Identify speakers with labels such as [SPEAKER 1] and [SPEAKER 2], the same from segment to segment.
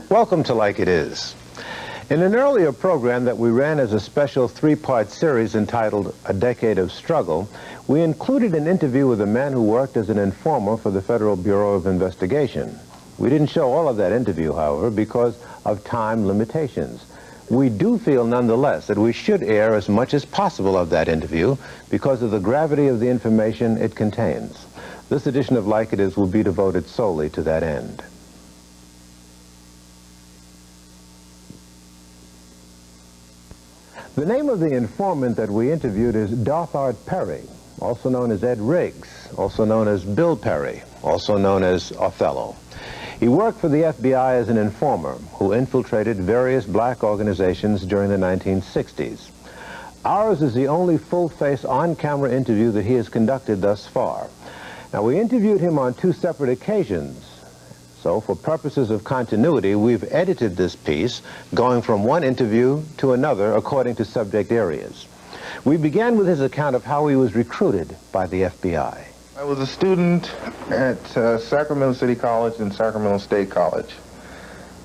[SPEAKER 1] Welcome to Like It Is. In an earlier program that we ran as a special three-part series entitled A Decade of Struggle, we included an interview with a man who worked as an informer for the Federal Bureau of Investigation. We didn't show all of that interview, however, because of time limitations. We do feel, nonetheless, that we should air as much as possible of that interview because of the gravity of the information it contains. This edition of Like It Is will be devoted solely to that end. The name of the informant that we interviewed is Dothart Perry, also known as Ed Riggs, also known as Bill Perry, also known as Othello. He worked for the FBI as an informer who infiltrated various black organizations during the 1960s. Ours is the only full-face on-camera interview that he has conducted thus far. Now, we interviewed him on two separate occasions. So, for purposes of continuity, we've edited this piece, going from one interview to another according to subject areas. We began with his account of how he was recruited by the FBI.
[SPEAKER 2] I was a student at Sacramento City College and Sacramento State College.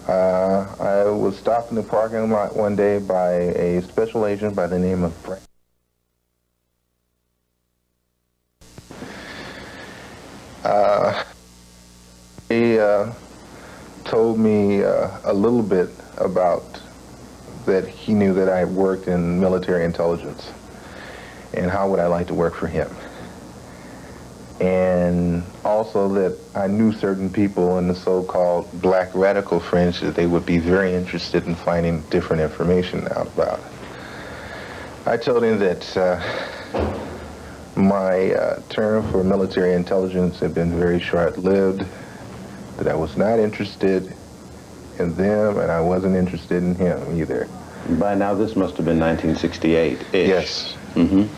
[SPEAKER 2] I was stopped in the parking lot one day by a special agent by the name of Brent. He told me a little bit about that he knew that I worked in military intelligence and how would I like to work for him. And also that I knew certain people in the so-called black radical fringe that they would be very interested in finding different information out about. I told him that my term for military intelligence had been very short-lived, that I was not interested in them, and I wasn't interested in him either.
[SPEAKER 1] By now, this must have been 1968-ish.
[SPEAKER 2] Yes.
[SPEAKER 1] Mm-hmm.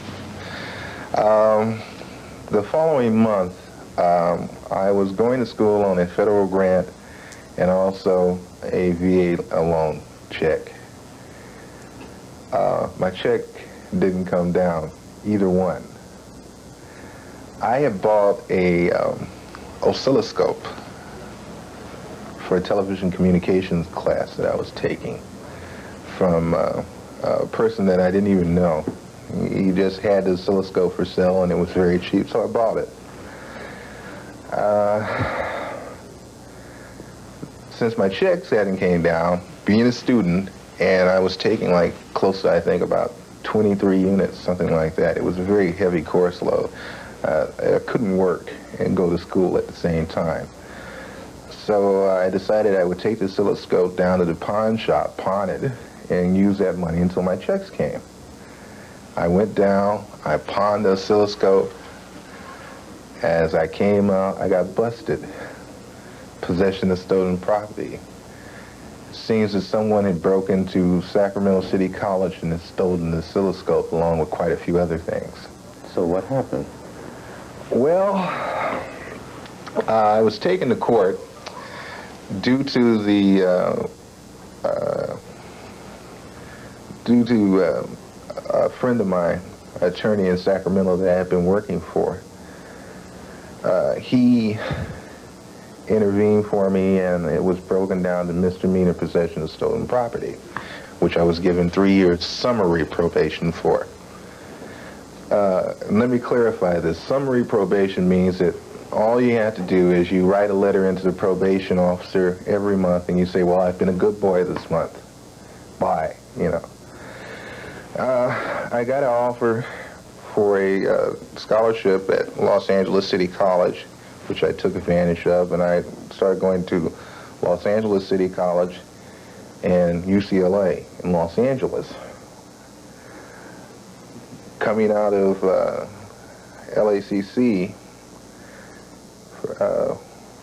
[SPEAKER 2] The following month, I was going to school on a federal grant and also a VA loan check. My check didn't come down, either one. I had bought a oscilloscope for a television communications class that I was taking from a person that I didn't even know. He just had the oscilloscope for sale and it was very cheap, so I bought it. Since my checks hadn't came down, being a student, and I was taking like close to, I think, about 23 units, something like that. It was a very heavy course load. I couldn't work and go to school at the same time. So I decided I would take the oscilloscope down to the pawn shop, pawn it, and use that money until my checks came. I went down, I pawned the oscilloscope. As I came out, I got busted. Possession of stolen property. It seems that someone had broken into Sacramento City College and had stolen the oscilloscope along with quite a few other things.
[SPEAKER 1] So what happened?
[SPEAKER 2] Well, I was taken to court due to the a friend of mine, attorney in Sacramento that I had been working for. He intervened for me, and it was broken down to misdemeanor possession of stolen property, which I was given 3 years summary probation for. Let me clarify this. Summary probation means that all you have to do is you write a letter into the probation officer every month and you say, well, I've been a good boy this month. Bye, you know. I got an offer for a scholarship at Los Angeles City College, which I took advantage of, and I started going to Los Angeles City College and UCLA in Los Angeles. Coming out of LACC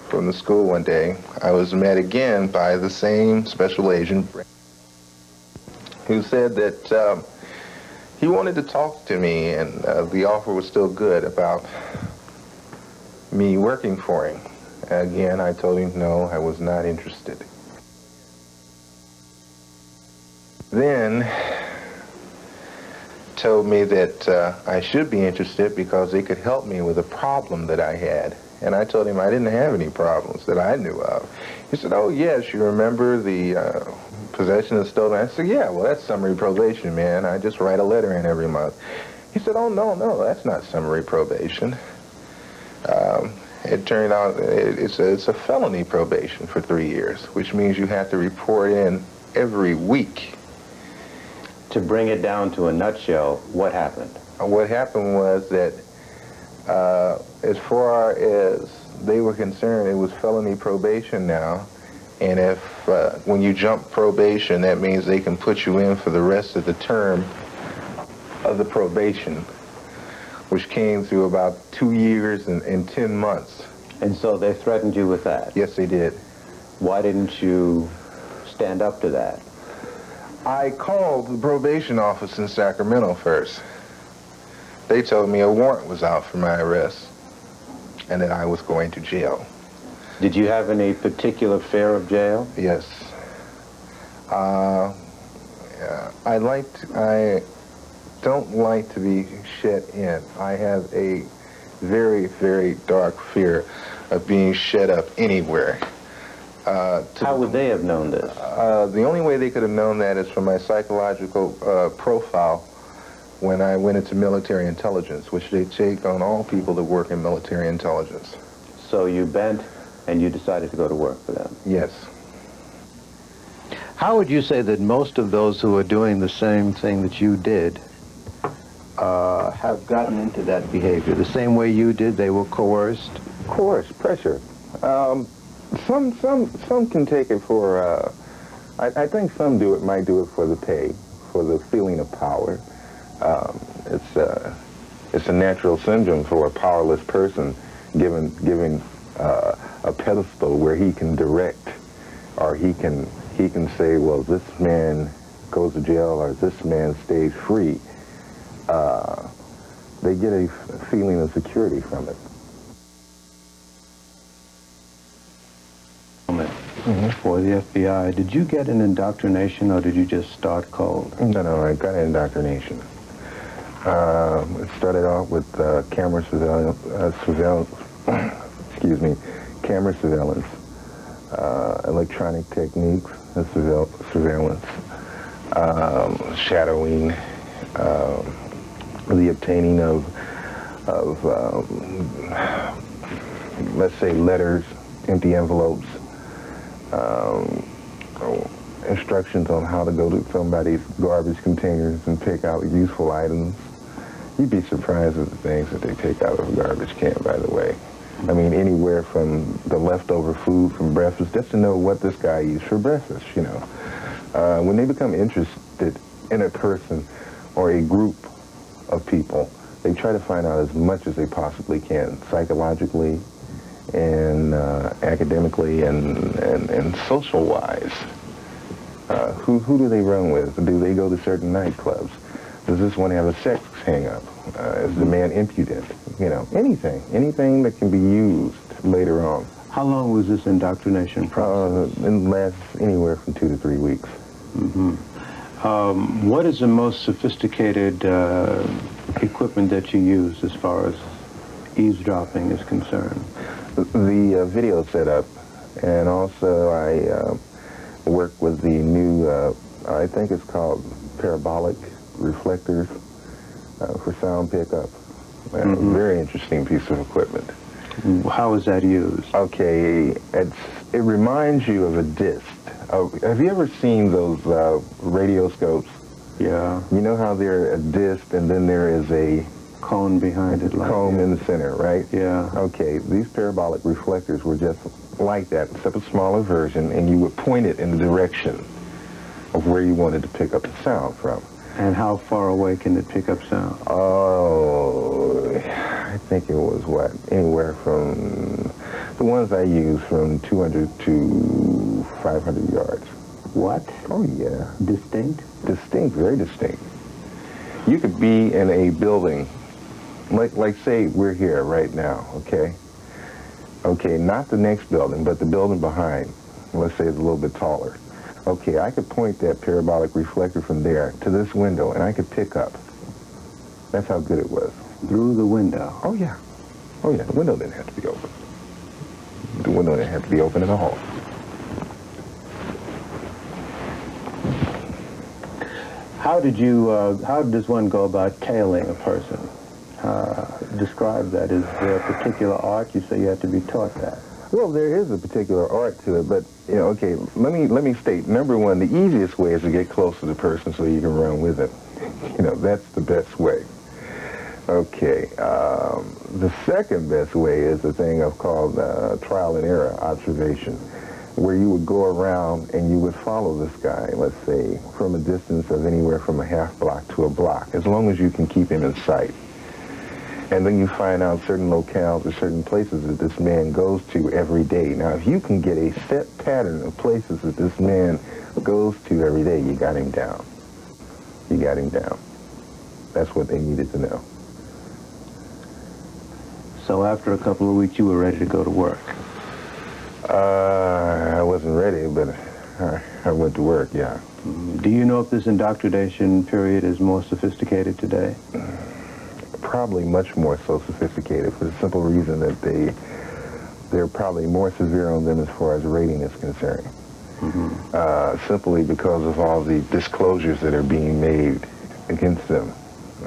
[SPEAKER 2] from the school one day, I was met again by the same special agent who said that he wanted to talk to me, and the offer was still good about me working for him. Again, I told him no, I was not interested. Then told me that I should be interested because they could help me with a problem that I had. And I told him I didn't have any problems that I knew of. He said, oh, yes, you remember the possession of stolen? I said, yeah, well, that's summary probation, man. I just write a letter in every month. He said, oh, no, that's not summary probation. It turned out it's a felony probation for 3 years, which means you have to report in every week.
[SPEAKER 1] To bring it down to a nutshell, what happened?
[SPEAKER 2] What happened was that as far as they were concerned, it was felony probation now. And if when you jump probation, that means they can put you in for the rest of the term of the probation, which came through about 2 years and 10 months.
[SPEAKER 1] And so they threatened you with that?
[SPEAKER 2] Yes, they did.
[SPEAKER 1] Why didn't you stand up to that?
[SPEAKER 2] I called the probation office in Sacramento first. They told me a warrant was out for my arrest and that I was going to jail.
[SPEAKER 1] Did you have any particular fear of jail?
[SPEAKER 2] Yes. I don't like to be shut in. I have a very, very dark fear of being shut up anywhere.
[SPEAKER 1] How would they have known this?
[SPEAKER 2] The only way they could have known that is from my psychological profile when I went into military intelligence, which they take on all people that work in military intelligence.
[SPEAKER 1] So you bent and you decided to go to work for them?
[SPEAKER 2] Yes.
[SPEAKER 3] How would you say that most of those who are doing the same thing that you did have gotten into that behavior? The same way you did, they were coerced?
[SPEAKER 2] Coerced, pressure. Some can take it for, I think some might do it for the pay, for the feeling of power. It's a natural syndrome for a powerless person giving a pedestal where he can direct, or he can say, well, this man goes to jail or this man stays free. They get a feeling of security from it.
[SPEAKER 3] For the FBI, did you get an indoctrination or did you just start cold?
[SPEAKER 2] No, I got an indoctrination. It started off with camera surveillance, excuse me, camera surveillance, electronic techniques of surveillance, shadowing, the obtaining of let's say letters, empty envelopes, instructions on how to go to somebody's garbage containers and pick out useful items. You'd be surprised at the things that they take out of a garbage can, by the way. I mean, anywhere from the leftover food from breakfast, just to know what this guy used for breakfast, you know. When they become interested in a person or a group of people, they try to find out as much as they possibly can, psychologically and academically and social-wise. Who do they run with? Do they go to certain nightclubs? Does this one have a sex hang-up? Is the man impudent? You know, anything that can be used later on.
[SPEAKER 3] How long was this indoctrination process?
[SPEAKER 2] It lasts anywhere from 2 to 3 weeks.
[SPEAKER 3] Mm-hmm. What is the most sophisticated equipment that you use as far as eavesdropping is concerned?
[SPEAKER 2] The video setup, and also I work with the new, I think it's called parabolic reflectors for sound pickup. Very interesting piece of equipment.
[SPEAKER 3] How is that used?
[SPEAKER 2] Okay, it reminds you of a disc. Have you ever seen those radioscopes?
[SPEAKER 3] Yeah.
[SPEAKER 2] You know how they're a disc and then there is a
[SPEAKER 3] cone behind it, like
[SPEAKER 2] cone in the center, right?
[SPEAKER 3] Yeah.
[SPEAKER 2] Okay, these parabolic reflectors were just like that, except a smaller version, and you would point it in the direction of where you wanted to pick up the sound from.
[SPEAKER 3] And how far away can it pick up sound?
[SPEAKER 2] Oh, I think it was, what, anywhere from, the ones I use from 200 to 500 yards.
[SPEAKER 3] What?
[SPEAKER 2] Oh, yeah.
[SPEAKER 3] Distinct?
[SPEAKER 2] Distinct, very distinct. You could be in a building, like say we're here right now, okay? Okay, not the next building, but the building behind. Let's say it's a little bit taller. Okay, I could point that parabolic reflector from there to this window, and I could pick up. That's how good it was.
[SPEAKER 3] Through the window?
[SPEAKER 2] Oh, yeah. Oh, yeah, the window didn't have to be open. so it had to be open in the hall.
[SPEAKER 3] How does one go about tailing a person? Describe that. Is there a particular art? You say you have to be taught that.
[SPEAKER 2] Well, there is a particular art to it, but, you know, okay, let me state, number one, the easiest way is to get close to the person so you can run with it. You know, that's the best way. Okay, the second best way is a thing I've called trial and error observation, where you would go around and you would follow this guy, let's say, from a distance of anywhere from a half block to a block, as long as you can keep him in sight. And then you find out certain locales or certain places that this man goes to every day. Now, if you can get a set pattern of places that this man goes to every day, you got him down. You got him down. That's what they needed to know.
[SPEAKER 3] So after a couple of weeks, you were ready to go to work.
[SPEAKER 2] I wasn't ready, but I went to work, yeah.
[SPEAKER 3] Do you know if this indoctrination period is more sophisticated today?
[SPEAKER 2] Probably much more so sophisticated for the simple reason that they're probably more severe on them as far as rating is concerned. Simply because of all the disclosures that are being made against them.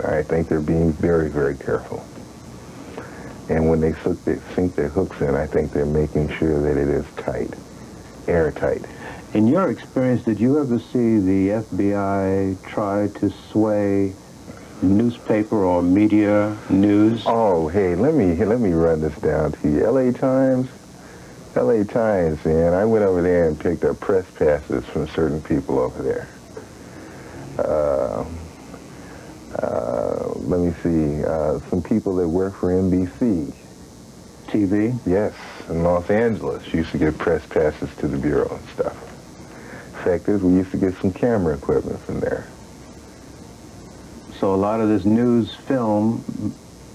[SPEAKER 2] I think they're being very, very careful. And when they sink their hooks in, I think they're making sure that it is tight, airtight.
[SPEAKER 3] In your experience, did you ever see the FBI try to sway newspaper or media news?
[SPEAKER 2] Oh, hey, let me run this down to you. L.A. Times, man. I went over there and picked up press passes from certain people over there. Let me see, some people that work for NBC.
[SPEAKER 3] TV?
[SPEAKER 2] Yes, in Los Angeles. Used to get press passes to the Bureau and stuff. Fact is, we used to get some camera equipment from there.
[SPEAKER 3] So a lot of this news film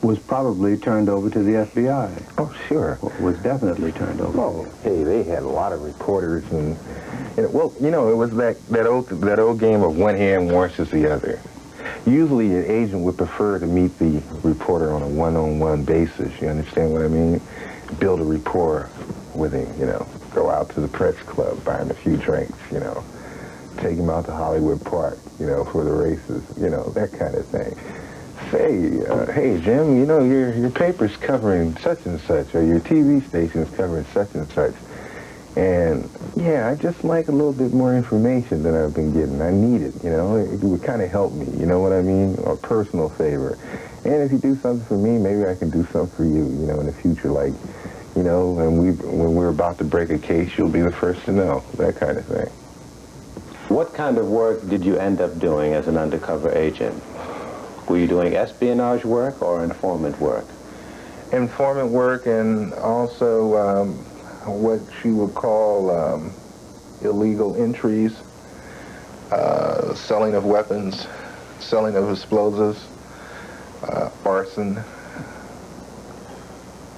[SPEAKER 3] was probably turned over to the FBI.
[SPEAKER 2] Oh, sure.
[SPEAKER 3] Was definitely turned over.
[SPEAKER 2] Oh, hey, they had a lot of reporters and well, you know, it was that old game of one hand washes the other. Usually an agent would prefer to meet the reporter on a one-on-one basis, you understand what I mean? Build a rapport with him, you know. Go out to the press club, buy him a few drinks, you know. Take him out to Hollywood Park, you know, for the races, you know, that kind of thing. Say, hey, Jim, you know, your paper's covering such and such, or your TV station's covering such and such. And, yeah, I just like a little bit more information than I've been getting. I need it, you know. It would kind of help me, you know what I mean? A personal favor. And if you do something for me, maybe I can do something for you, you know, in the future. Like, you know, when we're about to break a case, you'll be the first to know, that kind of thing.
[SPEAKER 1] What kind of work did you end up doing as an undercover agent? Were you doing espionage work or informant work?
[SPEAKER 2] Informant work, and also what you would call illegal entries, selling of weapons, selling of explosives, arson.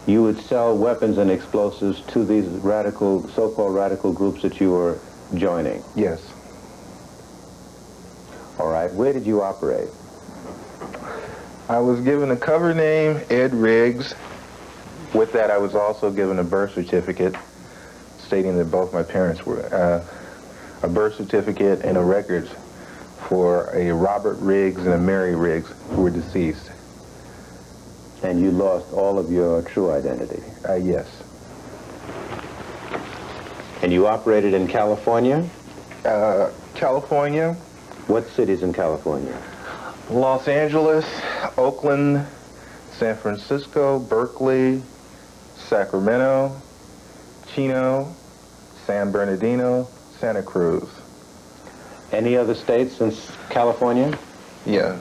[SPEAKER 1] You would sell weapons and explosives to these radical, so-called radical groups that you were joining?
[SPEAKER 2] Yes.
[SPEAKER 1] All right. Where did you operate?
[SPEAKER 2] I was given a cover name, Ed Riggs. With that, I was also given a birth certificate stating that both my parents were, a birth certificate and a records for a Robert Riggs and a Mary Riggs who were deceased.
[SPEAKER 1] And you lost all of your true identity?
[SPEAKER 2] Yes.
[SPEAKER 1] And you operated in California?
[SPEAKER 2] California.
[SPEAKER 1] What cities in California?
[SPEAKER 2] Los Angeles, Oakland, San Francisco, Berkeley, Sacramento, Chino, San Bernardino, Santa Cruz.
[SPEAKER 1] Any other states since California?
[SPEAKER 2] Yeah.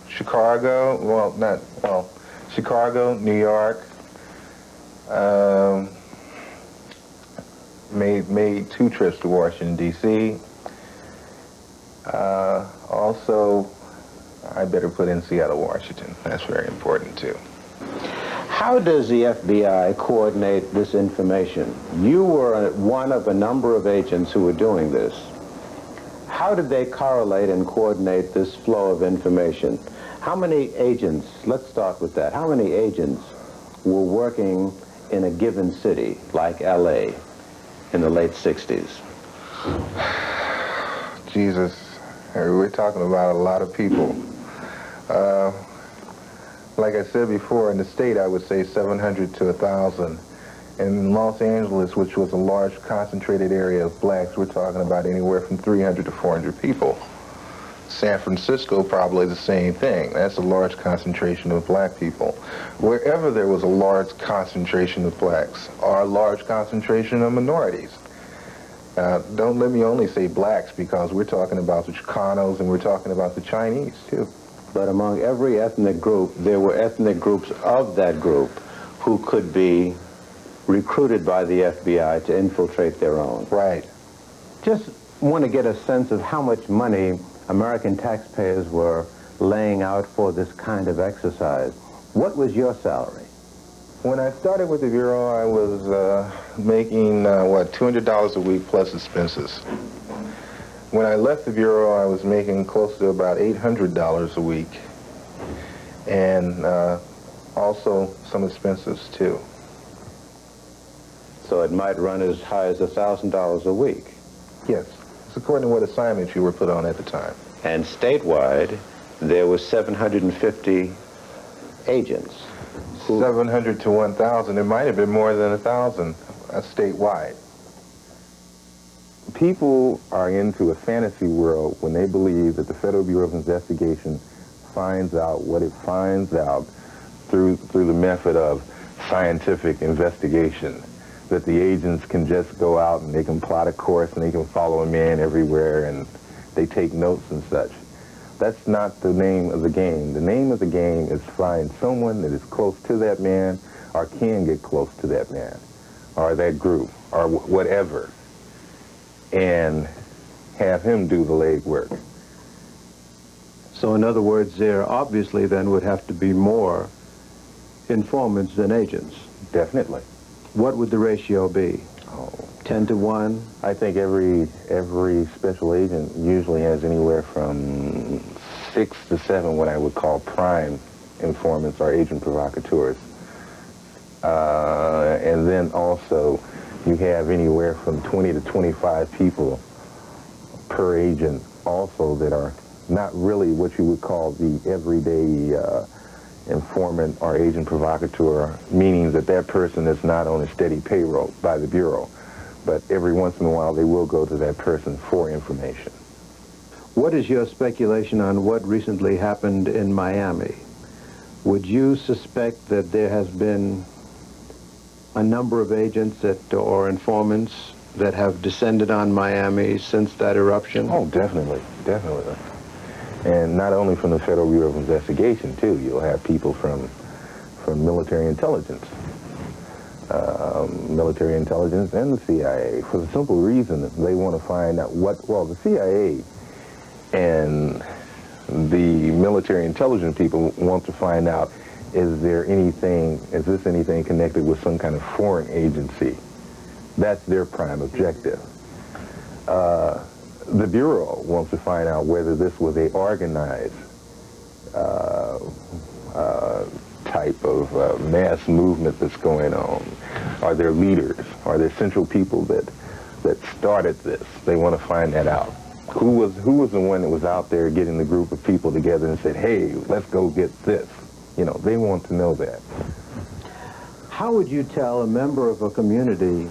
[SPEAKER 2] Chicago, Chicago, New York. Made 2 trips to Washington, D.C. Also, I better put in Seattle, Washington. That's very important, too.
[SPEAKER 1] How does the FBI coordinate this information? You were one of a number of agents who were doing this. How did they correlate and coordinate this flow of information? How many agents, let's start with that, how many agents were working in a given city, like L.A., in the late 60s?
[SPEAKER 2] Jesus, we're talking about a lot of people. Like I said before, in the state, I would say 700 to 1,000. In Los Angeles, which was a large concentrated area of blacks, we're talking about anywhere from 300 to 400 people. San Francisco, probably the same thing. That's a large concentration of black people. Wherever there was a large concentration of blacks, or a large concentration of minorities. Don't let me only say blacks, because we're talking about the Chicanos and we're talking about the Chinese, too.
[SPEAKER 1] But among every ethnic group, there were ethnic groups of that group who could be recruited by the FBI to infiltrate their own.
[SPEAKER 2] Right.
[SPEAKER 1] Just want to get a sense of how much money American taxpayers were laying out for this kind of exercise. What was your salary?
[SPEAKER 2] When I started with the Bureau, I was making, $200 a week plus expenses. When I left the Bureau, I was making close to about $800 a week, and also some expenses, too.
[SPEAKER 1] So it might run as high as $1,000 a week.
[SPEAKER 2] Yes. It's according to what assignments you were put on at the time.
[SPEAKER 1] And statewide, there were 750 agents.
[SPEAKER 2] 700 to 1,000. It might have been more than 1,000 statewide. People are into a fantasy world when they believe that the Federal Bureau of Investigation finds out what it finds out through the method of scientific investigation. That the agents can just go out and they can plot a course and they can follow a man everywhere and they take notes and such. That's not the name of the game. The name of the game is find someone that is close to that man or can get close to that man or that group or whatever and have him do the legwork.
[SPEAKER 3] So in other words, there obviously then would have to be more informants than agents.
[SPEAKER 2] Definitely.
[SPEAKER 3] What would the ratio be? 10 to 1?
[SPEAKER 2] I think every special agent usually has anywhere from 6 to 7 what I would call prime informants or agent provocateurs. And then also you have anywhere from 20 to 25 people per agent also that are not really what you would call the everyday informant or agent provocateur, meaning that that person is not on a steady payroll by the Bureau, but every once in a while they will go to that person for information.
[SPEAKER 3] What is your speculation on what recently happened in Miami? Would you suspect that there has been a number of agents that, or informants that have descended on Miami since that eruption?
[SPEAKER 2] Oh, definitely, definitely. And not only from the Federal Bureau of Investigation, too. You'll have people from military intelligence. Military intelligence and the CIA, for the simple reason that they want to find out the CIA and the military intelligence people want to find out, is this anything connected with some kind of foreign agency? That's their prime objective. The Bureau wants to find out whether this was a organized type of mass movement that's going on. Are there leaders? Are there central people that started this? They want to find that out. Who was the one that was out there getting the group of people together and said, hey, let's go get this? You know, they want to know that.
[SPEAKER 3] How would you tell a member of a community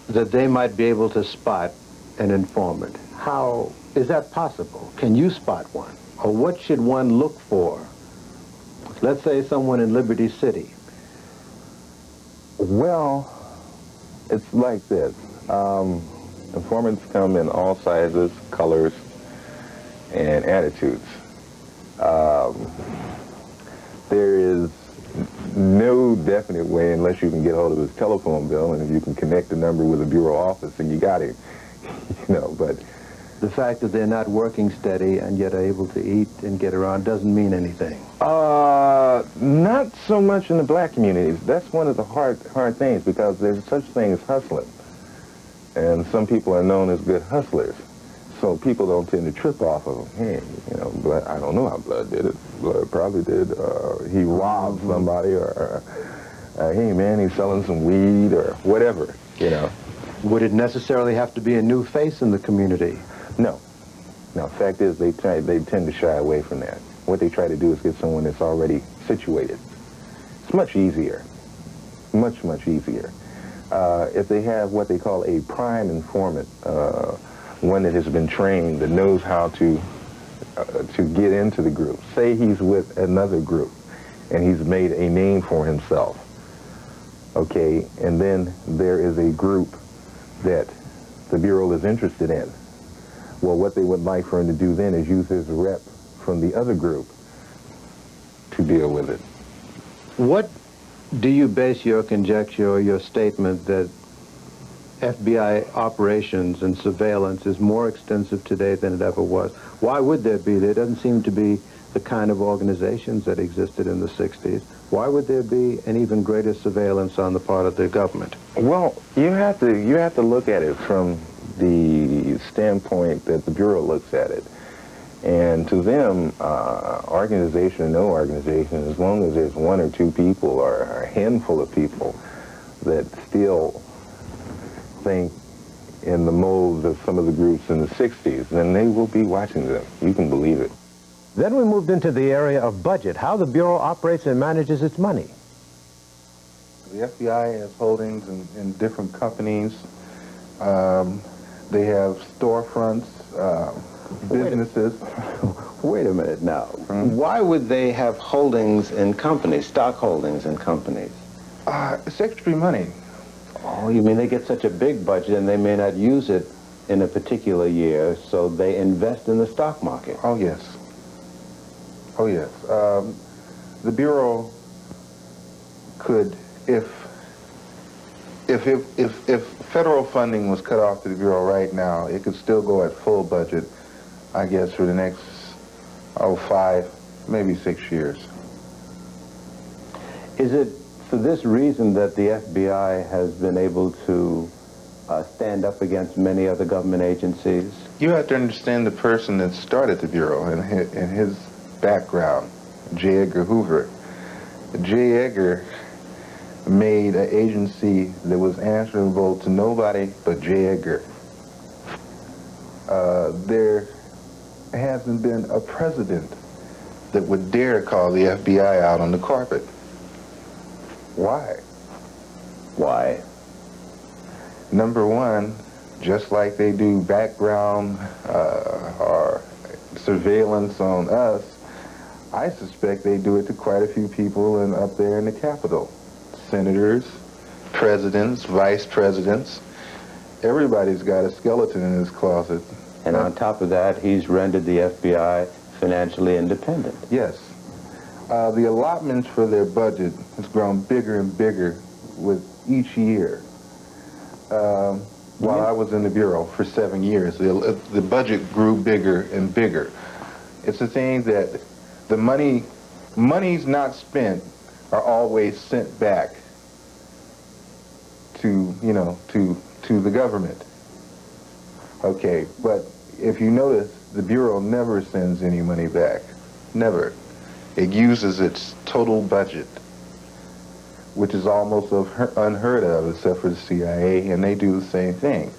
[SPEAKER 3] that they might be able to spot an informant? How is that possible? Can you spot one? Or what should one look for? Let's say someone in Liberty City.
[SPEAKER 2] Well, it's like this. Informants come in all sizes, colors, and attitudes. There is no definite way, unless you can get hold of his telephone bill, and if you can connect the number with a Bureau office, and you got him. But
[SPEAKER 3] the fact that they're not working steady and yet are able to eat and get around doesn't mean anything.
[SPEAKER 2] Not so much in the black communities. That's one of the hard things, because there's such thing as hustling. And some people are known as good hustlers. So people don't tend to trip off of him. Hey, you know, blood, I don't know how blood did it. Blood probably did. He robbed somebody, or hey man, he's selling some weed or whatever, you know.
[SPEAKER 3] Would it necessarily have to be a new face in the community?
[SPEAKER 2] No. No, fact is they tend to shy away from that. What they try to do is get someone that's already situated. It's much easier. Much, much easier. If they have what they call a prime informant, one that has been trained, that knows how to get into the group. Say he's with another group and he's made a name for himself. Okay, and then there is a group that the Bureau is interested in. Well, what they would like for him to do then is use his rep from the other group to deal with it.
[SPEAKER 3] What do you base your conjecture or your statement that FBI operations and surveillance is more extensive today than it ever was? Why would there be? There doesn't seem to be the kind of organizations that existed in the 60s. Why would there be an even greater surveillance on the part of the government?
[SPEAKER 2] Well, you have to look at it from the standpoint that the Bureau looks at it. And to them, organization or no organization, as long as there's one or two people or a handful of people that still think in the mold of some of the groups in the 60s, then they will be watching them. You can believe it.
[SPEAKER 1] Then we moved into the area of budget, how the Bureau operates and manages its money.
[SPEAKER 2] The FBI has holdings in different companies. They have storefronts, businesses.
[SPEAKER 3] Wait a minute now. Why would they have holdings in companies, stock holdings in companies?
[SPEAKER 2] It's extra money.
[SPEAKER 3] Oh, you mean they get such a big budget and they may not use it in a particular year, so they invest in the stock market?
[SPEAKER 2] Oh, yes. Oh, yes. The Bureau could, if federal funding was cut off to the Bureau right now, it could still go at full budget, I guess, for the next, 5, maybe 6 years.
[SPEAKER 3] Is it for this reason that the FBI has been able to stand up against many other government agencies?
[SPEAKER 2] You have to understand the person that started the Bureau and his background, J. Edgar Hoover. J. Edgar made an agency that was answerable to nobody but J. Edgar. There hasn't been a president that would dare call the FBI out on the carpet. Why?
[SPEAKER 3] Why?
[SPEAKER 2] Number one, just like they do background or surveillance on us, I suspect they do it to quite a few people up there in the Capitol. Senators, presidents, vice presidents. Everybody's got a skeleton in his closet.
[SPEAKER 3] And on top of that, he's rendered the FBI financially independent.
[SPEAKER 2] Yes. The allotments for their budget has grown bigger and bigger with each year. While I was in the Bureau for 7 years, the budget grew bigger and bigger. It's a thing that the monies not spent are always sent back to, to the government. Okay, but if you notice, the Bureau never sends any money back. Never. It uses its total budget, which is almost unheard of, except for the CIA, and they do the same thing.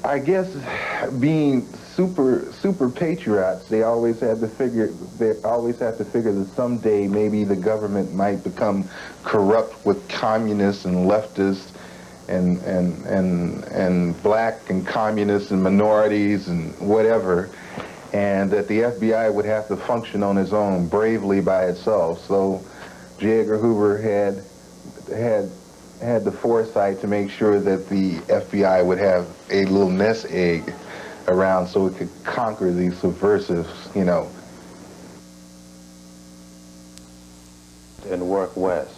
[SPEAKER 2] I guess being super patriots, they always have to figure that someday maybe the government might become corrupt with communists and leftists and black and communists and minorities and whatever, and that the FBI would have to function on its own bravely by itself. So J. Edgar Hoover had the foresight to make sure that the FBI would have a little nest egg around so it could conquer these subversives,
[SPEAKER 3] And work west.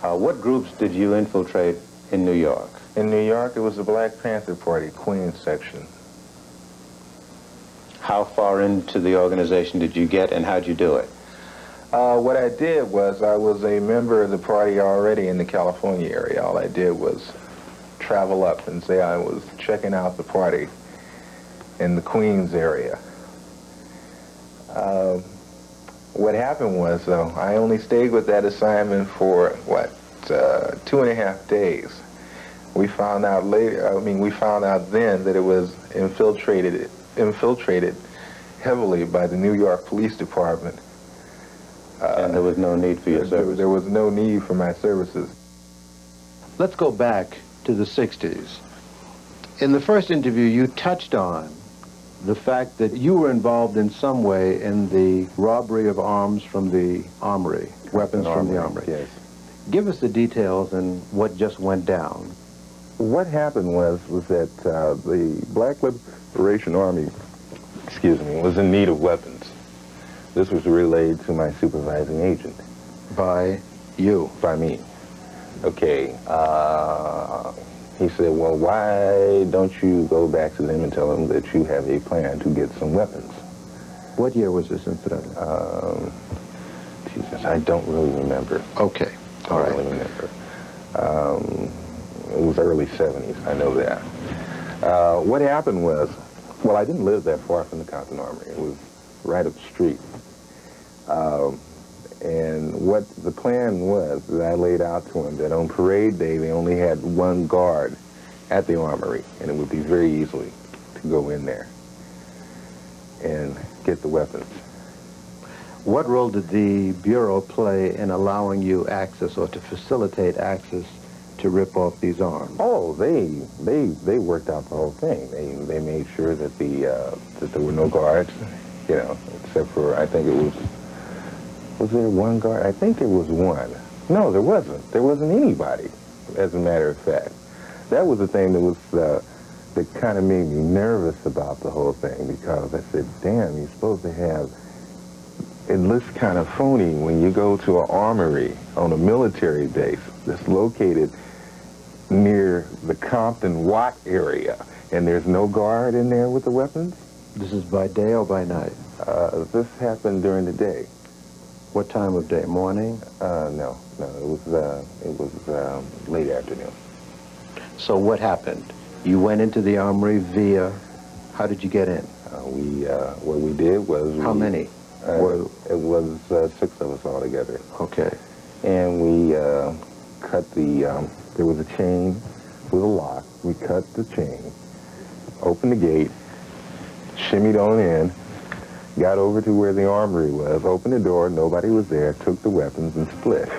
[SPEAKER 3] What groups did you infiltrate in New York?
[SPEAKER 2] In New York, it was the Black Panther Party, Queens section.
[SPEAKER 3] How far into the organization did you get, and how'd you do it?
[SPEAKER 2] What I did was I was a member of the party already in the California area. All I did was travel up and say I was checking out the party in the Queens area. What happened was, though, I only stayed with that assignment for, 2.5 days. We found out later, we found out then that it was infiltrated heavily by the New York Police Department.
[SPEAKER 3] And there was no need for your services?
[SPEAKER 2] There was no need for my services.
[SPEAKER 3] Let's go back to the 60s. In the first interview, you touched on the fact that you were involved in some way in the robbery of arms from the armory, weapons from the armory.
[SPEAKER 2] Yes.
[SPEAKER 3] Give us the details and what just went down.
[SPEAKER 2] What happened was that the Black Liberation Army, was in need of weapons. This was relayed to my supervising agent.
[SPEAKER 3] By you?
[SPEAKER 2] By me. Okay. He said, well, why don't you go back to them and tell them that you have a plan to get some weapons?
[SPEAKER 3] What year was this incident?
[SPEAKER 2] Jesus, I don't really remember.
[SPEAKER 3] Okay. All right.
[SPEAKER 2] I don't really remember. It was early 70s, I know that. What happened was, well, I didn't live that far from the Compton Armory. It was right up the street. And what the plan was that I laid out to him, that on parade day, they only had one guard at the armory, and it would be very easily to go in there and get the weapons.
[SPEAKER 3] What role did the Bureau play in allowing you access or to facilitate access to rip off these arms?
[SPEAKER 2] Oh, they worked out the whole thing. They made sure that that there were no guards, except for, I think it was there one guard? I think there was one. No, there wasn't. There wasn't anybody, as a matter of fact. That was the thing that kind of made me nervous about the whole thing, because I said, damn, you're supposed to have, it looks kind of phony when you go to an armory on a military base that's located near the Compton Watt area, and there's no guard in there with the weapons.
[SPEAKER 3] This is by day or by night?
[SPEAKER 2] This happened during the day.
[SPEAKER 3] What time of day? Morning?
[SPEAKER 2] No, it was late afternoon.
[SPEAKER 3] So what happened? You went into the armory via, how did you get in?
[SPEAKER 2] What we did was...
[SPEAKER 3] How many?
[SPEAKER 2] It was 6 of us all together.
[SPEAKER 3] Okay.
[SPEAKER 2] And we cut there was a chain with a lock. We cut the chain, opened the gate, shimmied on in, got over to where the armory was, opened the door, nobody was there, took the weapons and split.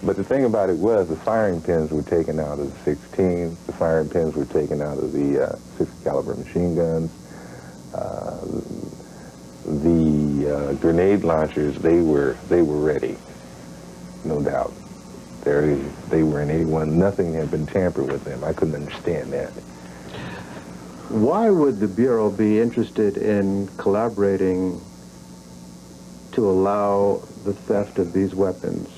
[SPEAKER 2] But the thing about it was the firing pins were taken out of the 16, the firing pins were taken out of the 60 caliber machine guns. The grenade launchers, they were ready, no doubt. They were in A1. Nothing had been tampered with them. I couldn't understand that.
[SPEAKER 3] Why would the Bureau be interested in collaborating to allow the theft of these weapons,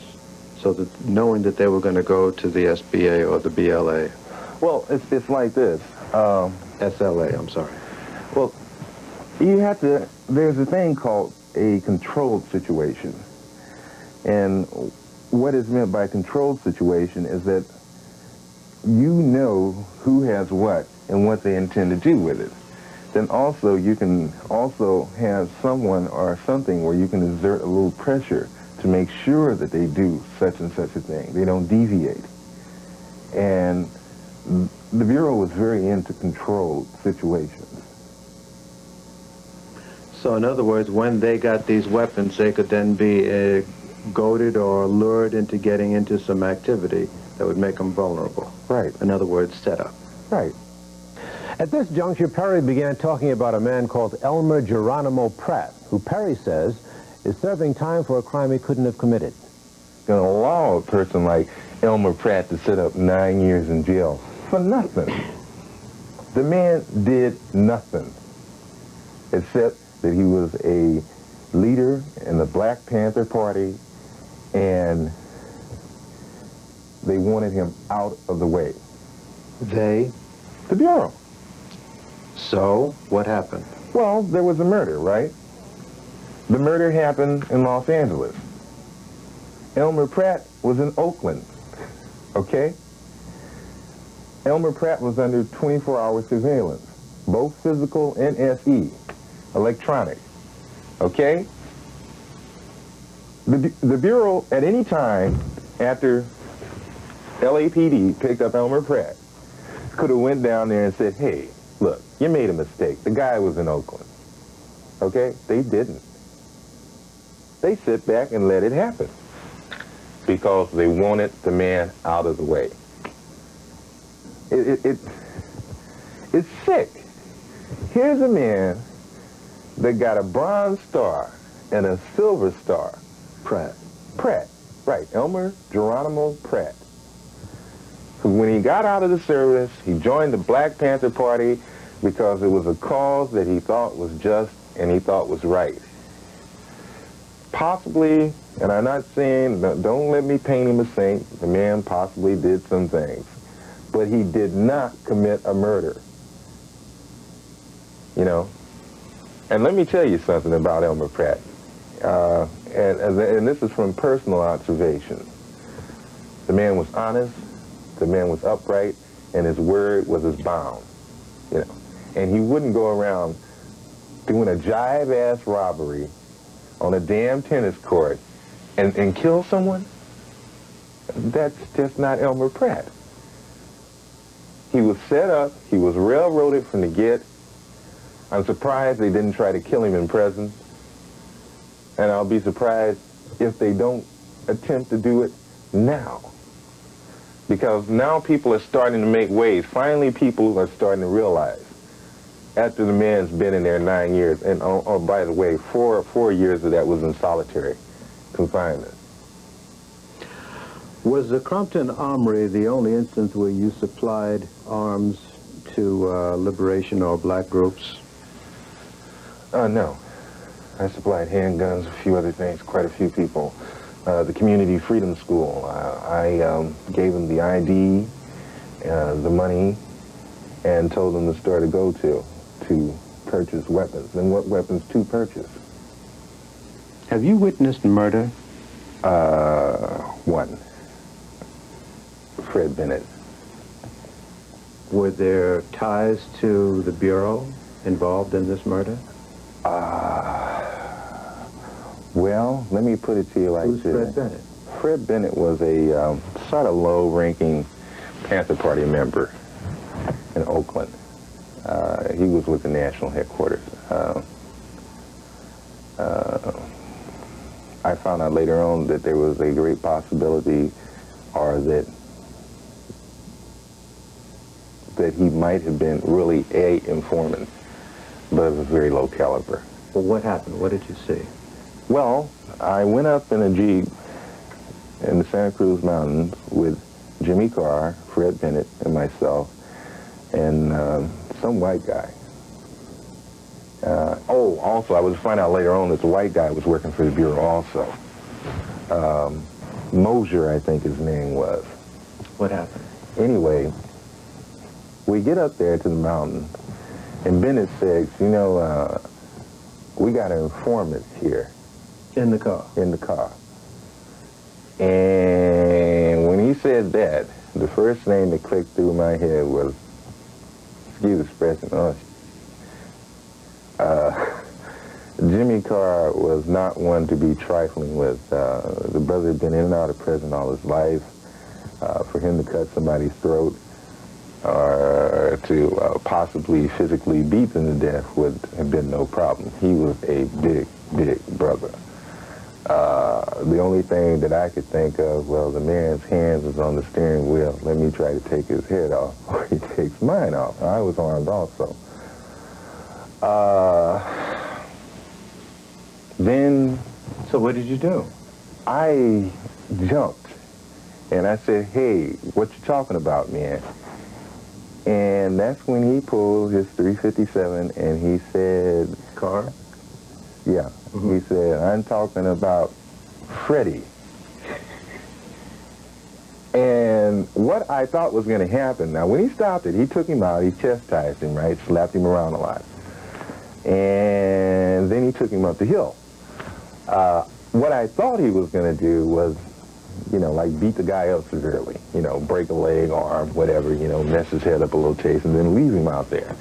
[SPEAKER 3] so that knowing that they were going to go to the SBA or the BLA?
[SPEAKER 2] Well, it's like this.
[SPEAKER 3] SLA, I'm sorry.
[SPEAKER 2] Well, you have to, there's a thing called a controlled situation. And what is meant by controlled situation is that you know who has what and what they intend to do with it. Then also you can also have someone or something where you can exert a little pressure to make sure that they do such and such a thing. They don't deviate. And the Bureau was very into controlled situations.
[SPEAKER 3] So in other words, when they got these weapons, they could then be goaded or lured into getting into some activity that would make them vulnerable.
[SPEAKER 2] Right.
[SPEAKER 3] In other words, set up.
[SPEAKER 2] Right.
[SPEAKER 1] At this juncture, Perry began talking about a man called Elmer Geronimo Pratt, who Perry says is serving time for a crime he couldn't have committed.
[SPEAKER 2] Going to allow a person like Elmer Pratt to sit up 9 years in jail for nothing. The man did nothing except that he was a leader in the Black Panther Party, and they wanted him out of the way.
[SPEAKER 3] They?
[SPEAKER 2] The Bureau.
[SPEAKER 3] So, what happened?
[SPEAKER 2] Well, there was a murder, right? The murder happened in Los Angeles. Elmer Pratt was in Oakland, okay? Elmer Pratt was under 24-hour surveillance, both physical and SE, electronic. Okay? The Bureau, at any time after LAPD picked up Elmer Pratt, could have went down there and said, hey, look, you made a mistake. The guy was in Oakland. Okay? They didn't. They sit back and let it happen because they wanted the man out of the way. It's sick. Here's a man that got a Bronze Star and a Silver Star.
[SPEAKER 3] Pratt.
[SPEAKER 2] Pratt, right, Elmer Geronimo Pratt. So when he got out of the service, he joined the Black Panther Party because it was a cause that he thought was just and he thought was right. Possibly, and I'm not saying, don't let me paint him a saint, the man possibly did some things, but he did not commit a murder. You know? And let me tell you something about Elmer Pratt. And this is from personal observation. The man was honest, the man was upright, and his word was his bond. You know? And he wouldn't go around doing a jive-ass robbery on a damn tennis court and kill someone. That's just not Elmer Pratt. He was set up, he was railroaded from the get. I'm surprised they didn't try to kill him in prison. And I'll be surprised if they don't attempt to do it now. Because now people are starting to make waves. Finally, people are starting to realize, after the man's been in there 9 years, and oh, by the way, four years of that was in solitary confinement.
[SPEAKER 3] Was the Crumpton Armory the only instance where you supplied arms to liberation or black groups?
[SPEAKER 2] No. I supplied handguns, a few other things, quite a few people. The Community Freedom School, I gave them the ID, the money, and told them the store to go to purchase weapons, and what weapons to purchase.
[SPEAKER 3] Have you witnessed murder?
[SPEAKER 2] One. Fred Bennett.
[SPEAKER 3] Were there ties to the Bureau involved in this murder?
[SPEAKER 2] Well, let me put it to you like
[SPEAKER 3] Who's
[SPEAKER 2] this.
[SPEAKER 3] Fred Bennett?
[SPEAKER 2] Fred Bennett was a sort of low-ranking Panther Party member in Oakland. He was with the national headquarters. I found out later on that there was a great possibility, or that he might have been really a informant, but of a very low caliber.
[SPEAKER 3] Well, what happened? What did you see?
[SPEAKER 2] Well, I went up in a Jeep in the Santa Cruz Mountains with Jimmy Carr, Fred Bennett, and myself, and some white guy. Also, I was to find out later on that the white guy was working for the Bureau also. Mosier, I think his name was.
[SPEAKER 3] What happened?
[SPEAKER 2] Anyway, we get up there to the mountain, and Bennett says, you know, we got an informant here.
[SPEAKER 3] In the car?
[SPEAKER 2] In the car. And when he said that, the first name that clicked through my head was, excuse the expression, Jimmy Carr was not one to be trifling with. The brother had been in and out of prison all his life. For him to cut somebody's throat or to possibly physically beat them to death would have been no problem. He was a big, big brother. The only thing that I could think of, well, the man's hands was on the steering wheel. Let me try to take his head off, or he takes mine off. I was armed also. Then...
[SPEAKER 3] So what did you do?
[SPEAKER 2] I jumped, and I said, hey, what you talking about, man? And that's when he pulled his .357, and he said...
[SPEAKER 3] Carr?
[SPEAKER 2] Yeah. Mm-hmm. He said, I'm talking about Freddie. And what I thought was going to happen, now when he stopped it, he took him out, he chastised him, right, slapped him around a lot. And then he took him up the hill. What I thought he was going to do was you know, like beat the guy up severely, you know, break a leg, arm, whatever, you know, mess his head up a little taste, and then leave him out there.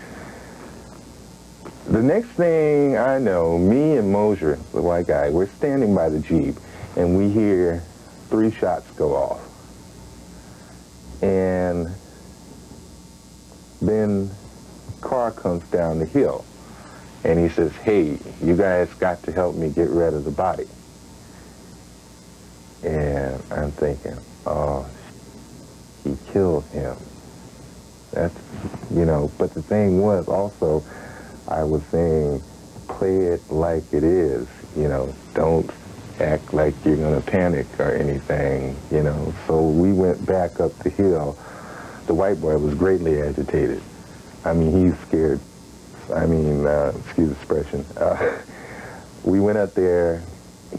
[SPEAKER 2] The next thing I know, me and Mosier, the white guy, we're standing by the Jeep, and we hear 3 shots go off. And then car comes down the hill, and he says, hey, you guys got to help me get rid of the body. And I'm thinking, oh, he killed him. That's, you know, but the thing was also, I was saying, play it like it is, you know, don't act like you're going to panic or anything, you know. So we went back up the hill. The white boy was greatly agitated. I mean, he's scared. I mean, excuse the expression. We went up there.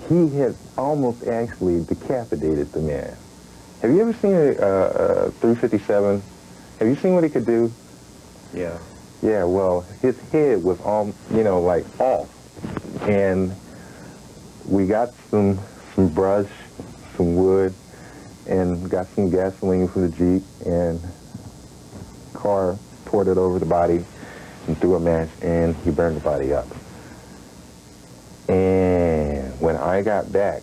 [SPEAKER 2] He had almost actually decapitated the man. Have you ever seen a 357? Have you seen what he could do?
[SPEAKER 3] Yeah.
[SPEAKER 2] Yeah, well, his head was all, you know, like off. And we got some brush, some wood, and got some gasoline for the Jeep, and car poured it over the body and threw a match, and he burned the body up. And when I got back,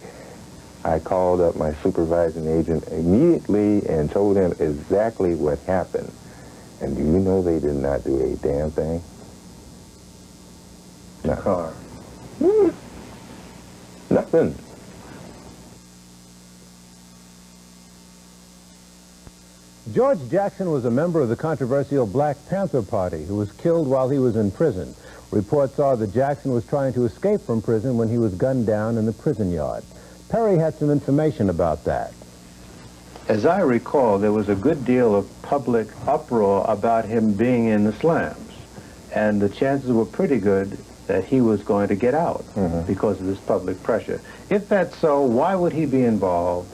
[SPEAKER 2] I called up my supervising agent immediately and told him exactly what happened. And do you know they did not do a damn thing?
[SPEAKER 3] The car.
[SPEAKER 2] Nothing.
[SPEAKER 1] George Jackson was a member of the controversial Black Panther Party who was killed while he was in prison. Reports are that Jackson was trying to escape from prison when he was gunned down in the prison yard. Perry had some information about that.
[SPEAKER 3] As I recall, there was a good deal of public uproar about him being in the slams, and the chances were pretty good that he was going to get out because of this public pressure. If that's so, why would he be involved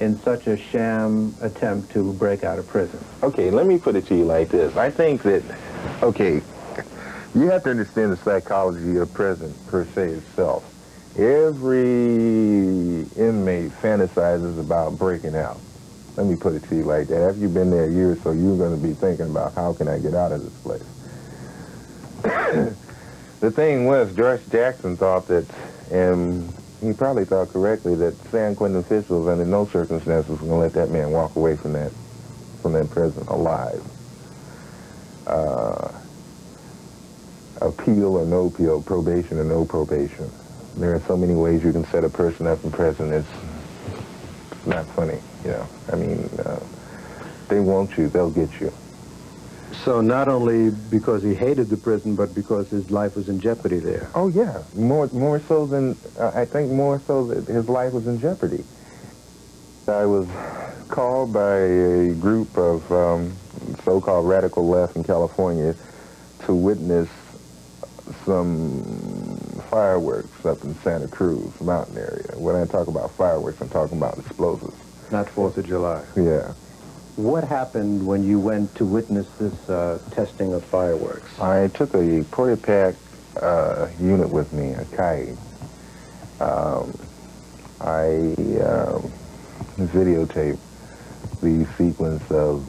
[SPEAKER 3] in such a sham attempt to break out of prison?
[SPEAKER 2] Okay, let me put it to you like this. I think that, okay, you have to understand the psychology of prison per se itself. Every inmate fantasizes about breaking out. Let me put it to you like that. After you've been there a year or so, you're going to be thinking about, how can I get out of this place? The thing was, George Jackson thought that, and he probably thought correctly, that San Quentin officials under no circumstances were going to let that man walk away from that prison alive. Appeal or no appeal, probation or no probation. There are so many ways you can set a person up in prison. It's not funny, you know. I mean, they want you, they'll get you.
[SPEAKER 3] So not only because he hated the prison, but because his life was in jeopardy there.
[SPEAKER 2] Oh yeah, more so than, I think more so that his life was in jeopardy. I was called by a group of so-called radical left in California to witness some fireworks up in Santa Cruz mountain area. When I talk about fireworks, I'm talking about explosives.
[SPEAKER 3] Not 4th of July.
[SPEAKER 2] Yeah.
[SPEAKER 3] What happened when you went to witness this testing of fireworks?
[SPEAKER 2] I took a Portapac unit with me, a Kai. I videotaped the sequence of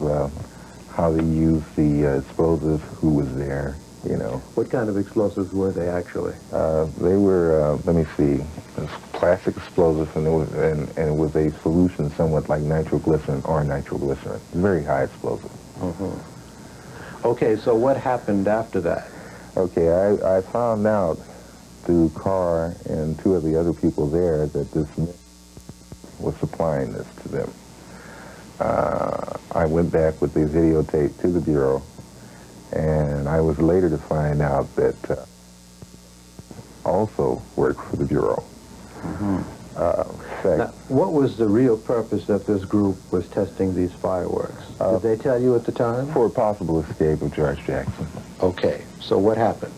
[SPEAKER 2] how they used the explosives, who was there, you know.
[SPEAKER 3] What kind of explosives were they actually?
[SPEAKER 2] They were, let me see, plastic explosives, and it was a solution somewhat like nitroglycerin or nitroglycerin. Very high explosive.
[SPEAKER 3] Okay, so what happened after that?
[SPEAKER 2] Okay, I found out through Carr and 2 of the other people there that this was supplying this to them. I went back with the videotape to the Bureau, and I was later to find out that also worked for the Bureau.
[SPEAKER 3] Now, what was the real purpose that this group was testing these fireworks? Did they tell you at the time?
[SPEAKER 2] For a possible escape of George Jackson.
[SPEAKER 3] Okay, so what happened?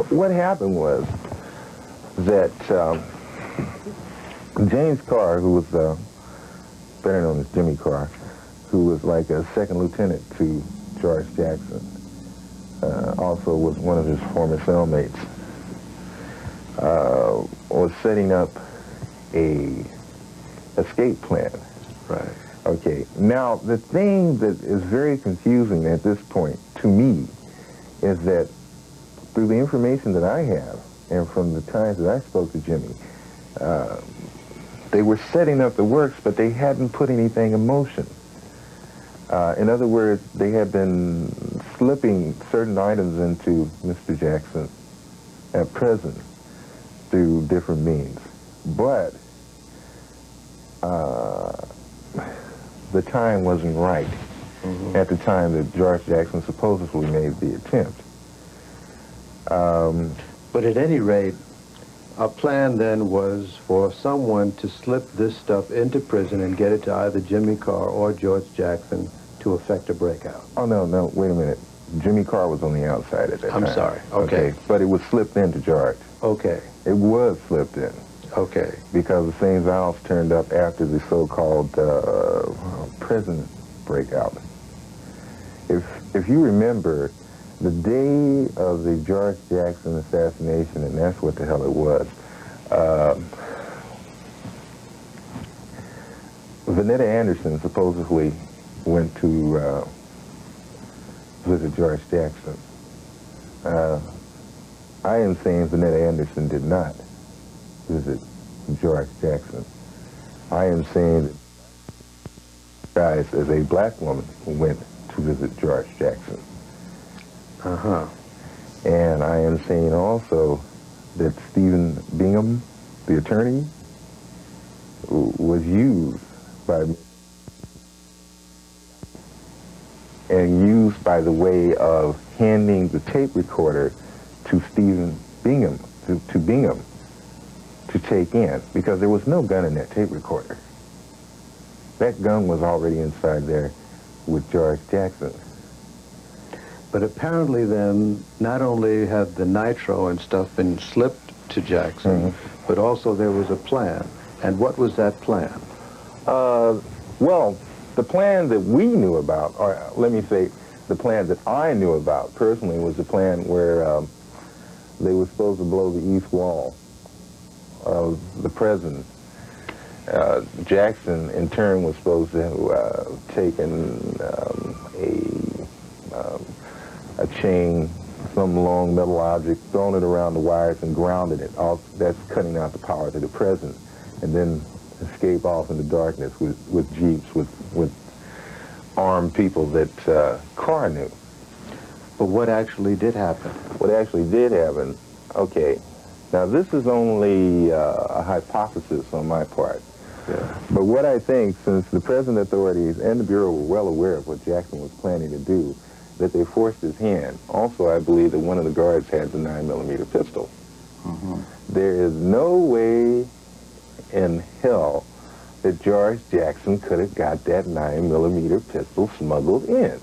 [SPEAKER 2] What happened was that James Carr, who was better known as Jimmy Carr, who was like a second lieutenant to George Jackson, also was one of his former cellmates, was setting up a escape plan.
[SPEAKER 3] Right.
[SPEAKER 2] Okay, now the thing that is very confusing at this point to me is that through the information that I have and from the times that I spoke to Jimmy, they were setting up the works, but they hadn't put anything in motion. In other words, they had been slipping certain items into Mr. Jackson at present through different means. But the time wasn't right at the time that George Jackson supposedly made the attempt.
[SPEAKER 3] But at any rate, our plan then was for someone to slip this stuff into prison and get it to either Jimmy Carr or George Jackson to effect a breakout.
[SPEAKER 2] Oh, no, wait a minute. Jimmy Carr was on the outside at that time.
[SPEAKER 3] I'm sorry. Okay.
[SPEAKER 2] But it was slipped into George.
[SPEAKER 3] Okay.
[SPEAKER 2] It was slipped in.
[SPEAKER 3] Okay.
[SPEAKER 2] Because the St. Val's turned up after the so-called prison breakout. If you remember, the day of the George Jackson assassination, and that's what the hell it was, Vanetta Anderson supposedly went to visit George Jackson. I am saying Vanetta Anderson did not visit George Jackson. I am saying that guys, as a black woman, went to visit George Jackson. And I am saying also that Stephen Bingham, the attorney, was used by the way of handing the tape recorder to Stephen Bingham, to Bingham, to take in, because there was no gun in that tape recorder. That gun was already inside there with George Jackson.
[SPEAKER 3] But apparently then, not only had the nitro and stuff been slipped to Jackson, but also there was a plan. And what was that plan?
[SPEAKER 2] Well, the plan that we knew about, or let me say, the plan that I knew about personally was the plan where they were supposed to blow the east wall of the prison. Jackson, in turn, was supposed to have taken a chain, some long metal object, thrown it around the wires and grounded it. That's cutting out the power to the prison, and then escape off in the darkness with jeeps, with armed people that Carr knew.
[SPEAKER 3] But what actually did happen?
[SPEAKER 2] What actually did happen, okay, now this is only a hypothesis on my part.
[SPEAKER 3] Yeah.
[SPEAKER 2] But what I think, since the present authorities and the Bureau were well aware of what Jackson was planning to do, that they forced his hand. Also, I believe that one of the guards had the 9mm pistol. There is no way in hell that George Jackson could have got that 9mm pistol smuggled in,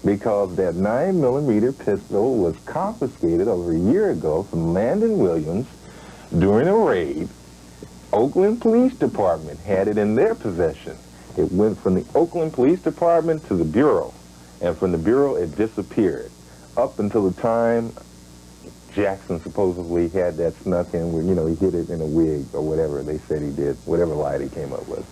[SPEAKER 2] because that 9mm pistol was confiscated over a year ago from Landon Williams during a raid. Oakland Police Department had it in their possession. It went from the Oakland Police Department to the Bureau, and from the Bureau it disappeared up until the time Jackson supposedly had that snuck in where, you know, he hid it in a wig or whatever they said he did, whatever lie he came up with.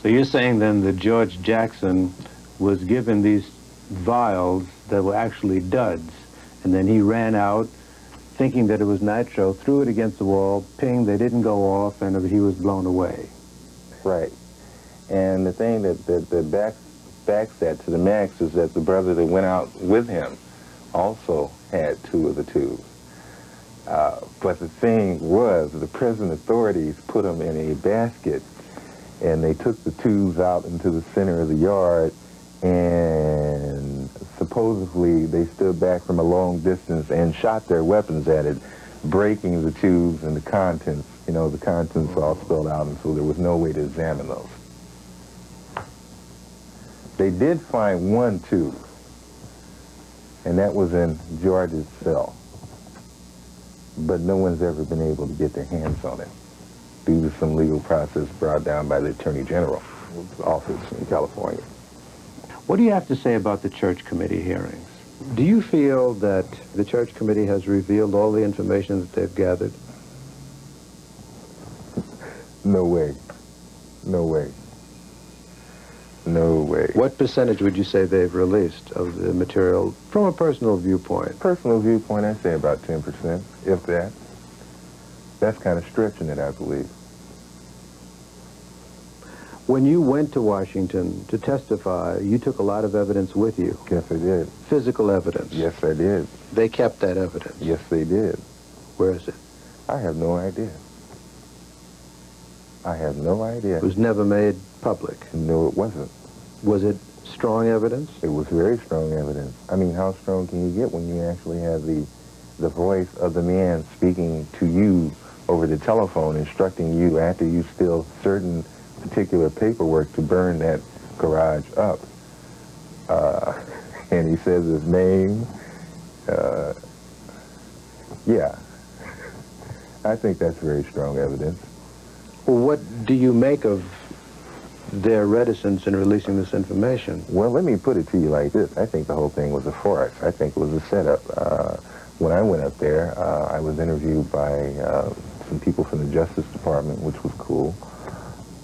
[SPEAKER 3] So you're saying then that George Jackson was given these vials that were actually duds, and then he ran out thinking that it was nitro, threw it against the wall, ping, they didn't go off, and he was blown away.
[SPEAKER 2] Right. And the thing that backs that to the max is that the brother that went out with him also had 2 of the tubes. But the thing was, the prison authorities put them in a basket, and they took the tubes out into the center of the yard, and supposedly they stood back from a long distance and shot their weapons at it, breaking the tubes and the contents. You know, the contents all spilled out, and so there was no way to examine those. They did find 1 tube, and that was in George's cell. But no one's ever been able to get their hands on it due to some legal process brought down by the Attorney General's office in California.
[SPEAKER 3] What do you have to say about the church committee hearings? Do you feel that the church committee has revealed all the information that they've gathered?
[SPEAKER 2] No way. No way. No way.
[SPEAKER 3] What percentage would you say they've released of the material from a personal viewpoint?
[SPEAKER 2] Personal viewpoint, I'd say about 10%, if that. That's kind of stretching it, I believe.
[SPEAKER 3] When you went to Washington to testify, you took a lot of evidence with you.
[SPEAKER 2] Yes, I did.
[SPEAKER 3] Physical evidence.
[SPEAKER 2] Yes, I did.
[SPEAKER 3] They kept that evidence.
[SPEAKER 2] Yes, they did.
[SPEAKER 3] Where is it?
[SPEAKER 2] I have no idea. I have no idea.
[SPEAKER 3] It was never made public.
[SPEAKER 2] No, it wasn't.
[SPEAKER 3] Was it strong evidence?
[SPEAKER 2] It was very strong evidence. I mean, how strong can you get when you actually have the voice of the man speaking to you over the telephone, instructing you after you steal certain particular paperwork to burn that garage up. And he says his name. Yeah. I think that's very strong evidence.
[SPEAKER 3] Well, what do you make of their reticence in releasing this information?
[SPEAKER 2] Well, let me put it to you like this. I think the whole thing was a farce. I think it was a setup. When I went up there, I was interviewed by some people from the Justice Department, which was cool.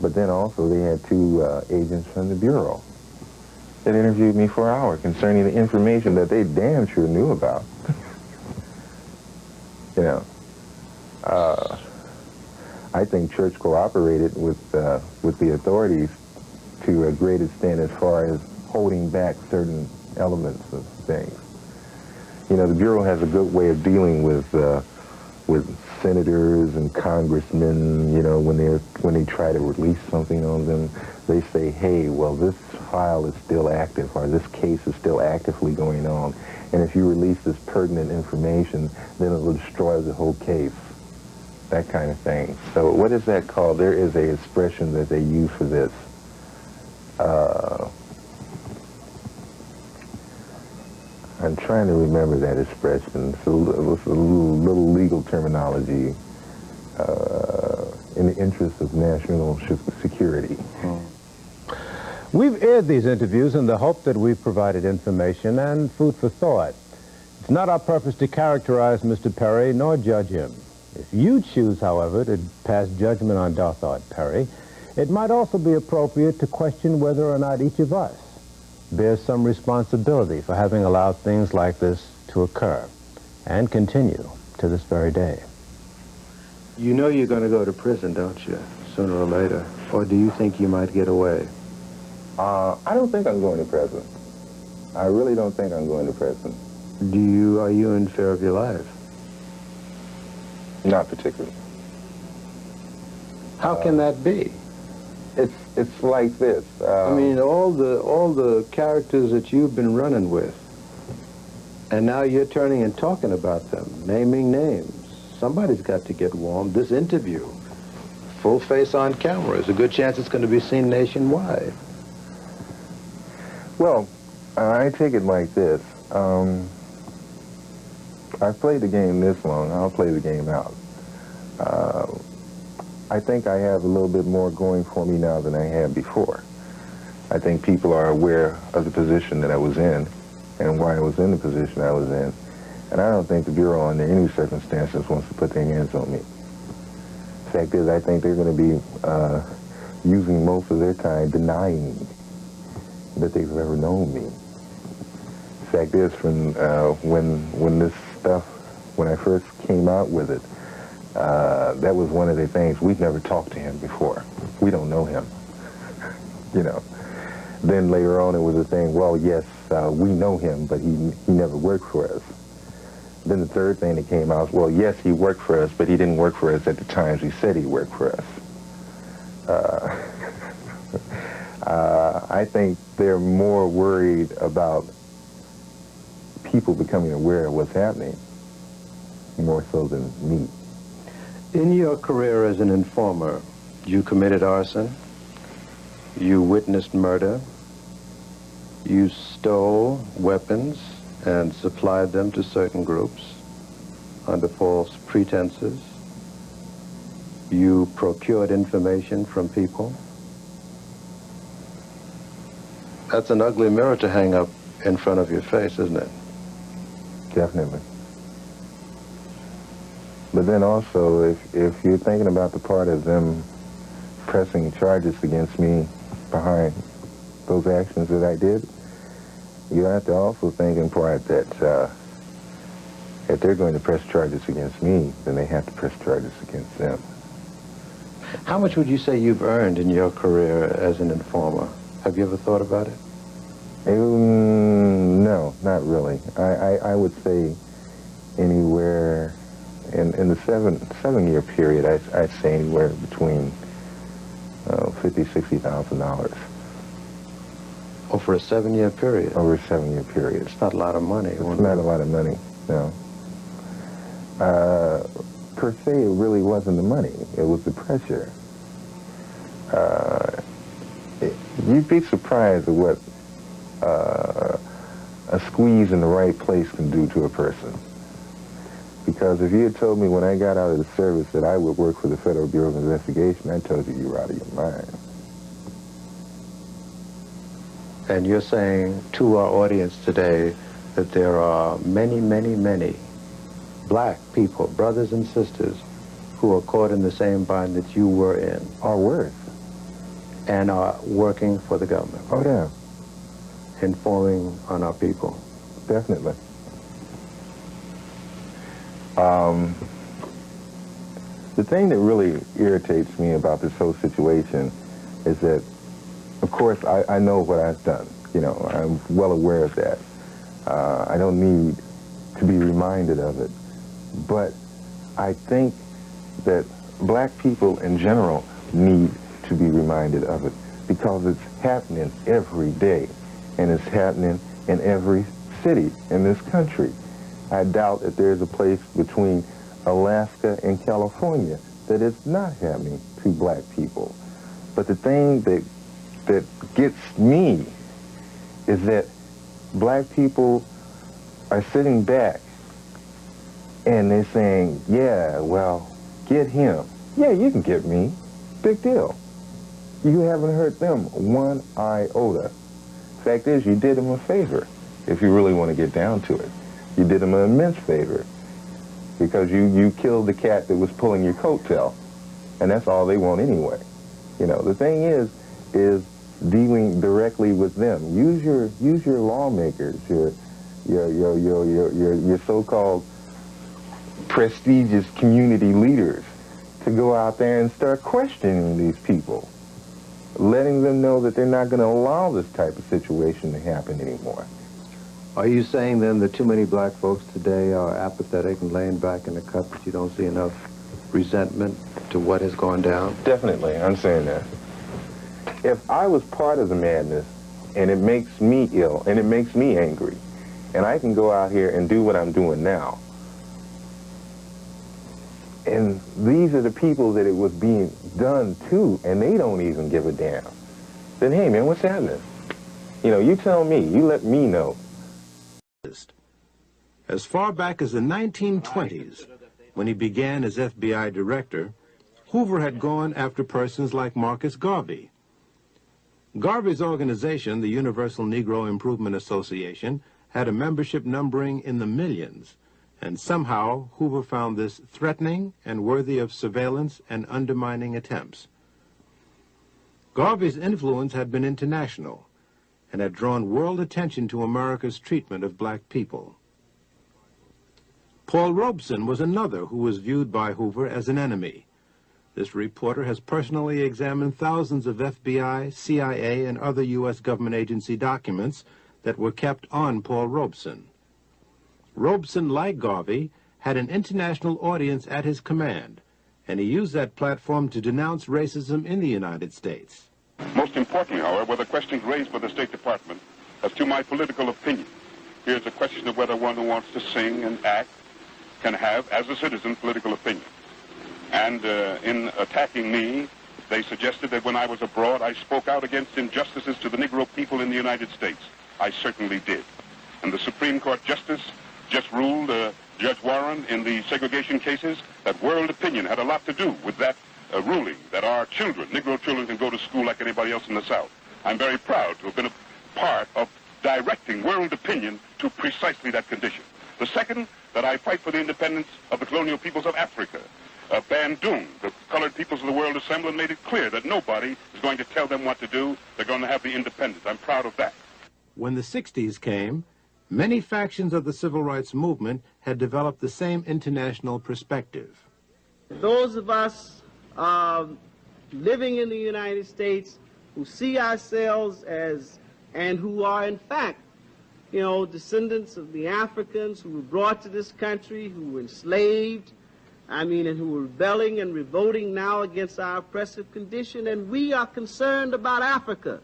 [SPEAKER 2] But then also they had two agents from the Bureau that interviewed me for an hour concerning the information that they damn sure knew about. You know, I think Church cooperated with the authorities to a great extent as far as holding back certain elements of things. You know, the Bureau has a good way of dealing with senators and congressmen. You know, when they try to release something on them, they say, hey, well, this file is still active, or this case is still actively going on, and if you release this pertinent information, then it will destroy the whole case. That kind of thing. So what is that called? There is a expression that they use for this. I'm trying to remember that expression. It's a little legal terminology in the interest of national security.
[SPEAKER 1] We've aired these interviews in the hope that we've provided information and food for thought. It's not our purpose to characterize Mr. Perry nor judge him. If you choose, however, to pass judgment on Dothart Perry, it might also be appropriate to question whether or not each of us bears some responsibility for having allowed things like this to occur and continue to this very day.
[SPEAKER 3] You know you're going to go to prison, don't you, sooner or later? Or do you think you might get away?
[SPEAKER 2] I don't think I'm going to prison. I really don't think I'm going to prison.
[SPEAKER 3] Are you in fear of your life?
[SPEAKER 2] Not particularly.
[SPEAKER 3] How can that be?
[SPEAKER 2] It's like this.
[SPEAKER 3] I mean, all the characters that you've been running with, and now you're turning and talking about them, naming names. Somebody's got to get warm. This interview, full face on camera, there's a good chance it's going to be seen nationwide.
[SPEAKER 2] Well, I take it like this. I've played the game this long. I'll play the game out. I think I have a little bit more going for me now than I had before. I think people are aware of the position that I was in and why I was in the position I was in. And I don't think the Bureau under any circumstances wants to put their hands on me. The fact is, I think they're going to be using most of their time denying that they've ever known me. The fact is, from when this stuff, when I first came out with it, that was one of the things. We've never talked to him before. We don't know him. You know. Then later on it was a thing, well, yes, we know him, but he never worked for us. Then the third thing that came out was, well, yes, he worked for us, but he didn't work for us at the times he said he worked for us. I think they're more worried about people becoming aware of what's happening, more so than me.
[SPEAKER 3] In your career as an informer, you committed arson, you witnessed murder, you stole weapons and supplied them to certain groups under false pretenses. You procured information from people. That's an ugly mirror to hang up in front of your face, isn't it?
[SPEAKER 2] Definitely. But then also, if you're thinking about the part of them pressing charges against me behind those actions that I did, you have to also think in part that if they're going to press charges against me, then they have to press charges against them.
[SPEAKER 3] How much would you say you've earned in your career as an informer? Have you ever thought about it?
[SPEAKER 2] No, not really. I would say anywhere in the seven-year period, I'd say anywhere between $50,000, $60,000.
[SPEAKER 3] Oh, for a 7-year period?
[SPEAKER 2] Over a 7-year period.
[SPEAKER 3] It's not a lot of money.
[SPEAKER 2] It's not a lot of money, no. Per se, it really wasn't the money. It was the pressure. You'd be surprised at what a squeeze in the right place can do to a person. Because if you had told me when I got out of the service that I would work for the Federal Bureau of Investigation, I told you were out of your mind.
[SPEAKER 3] And you're saying to our audience today that there are many, many, many black people, brothers and sisters, who are caught in the same bind that you were in.
[SPEAKER 2] Or worse.
[SPEAKER 3] And are working for the government.
[SPEAKER 2] Oh, yeah.
[SPEAKER 3] Informing on our people.
[SPEAKER 2] Definitely. The thing that really irritates me about this whole situation is that, of course, I know what I've done. You know, I'm well aware of that. I don't need to be reminded of it. But I think that black people in general need to be reminded of it because it's happening every day, and it's happening in every city in this country. I doubt that there's a place between Alaska and California that it's not happening to black people. But the thing that gets me is that black people are sitting back and they're saying, yeah, well, get him. Yeah, you can get me. Big deal. You haven't hurt them one iota. Fact is, you did them a favor, if you really want to get down to it. You did them an immense favor because you killed the cat that was pulling your coattail, and that's all they want anyway. You know, the thing is dealing directly with them. Use your lawmakers, your so-called prestigious community leaders to go out there and start questioning these people, letting them know that they're not going to allow this type of situation to happen anymore.
[SPEAKER 3] Are you saying then that too many black folks today are apathetic and laying back in the cut, that you don't see enough resentment to what has gone down?
[SPEAKER 2] Definitely, I'm saying that. If I was part of the madness and it makes me ill and it makes me angry, and I can go out here and do what I'm doing now, and these are the people that it was being done to, and they don't even give a damn, then hey man, what's happening? You know, you tell me, you let me know.
[SPEAKER 4] As far back as the 1920s, when he began as FBI director, Hoover had gone after persons like Marcus Garvey. Garvey's organization, the Universal Negro Improvement Association, had a membership numbering in the millions, and somehow Hoover found this threatening and worthy of surveillance and undermining attempts. Garvey's influence had been international and had drawn world attention to America's treatment of black people. Paul Robeson was another who was viewed by Hoover as an enemy. This reporter has personally examined thousands of FBI, CIA, and other U.S. government agency documents that were kept on Paul Robeson. Robeson, like Garvey, had an international audience at his command, and he used that platform to denounce racism in the United States.
[SPEAKER 5] Most importantly, however, were the questions raised by the State Department as to my political opinion. Here's a question of whether one who wants to sing and act can have, as a citizen, political opinion. And in attacking me, they suggested that when I was abroad, I spoke out against injustices to the Negro people in the United States. I certainly did. And the Supreme Court Justice just ruled, Judge Warren, in the segregation cases, that world opinion had a lot to do with that ruling, that our children, Negro children, can go to school like anybody else in the South. I'm very proud to have been a part of directing world opinion to precisely that condition. The second, that I fight for the independence of the colonial peoples of Africa. Bandung, the colored peoples of the world assembled and made it clear that nobody is going to tell them what to do. They're going to have the independence. I'm proud of that.
[SPEAKER 4] When the 60s came, many factions of the civil rights movement had developed the same international perspective.
[SPEAKER 6] Those of us living in the United States who see ourselves as, and who are in fact, you know, descendants of the Africans who were brought to this country, who were enslaved, and who were rebelling and revolting now against our oppressive condition, and we are concerned about Africa.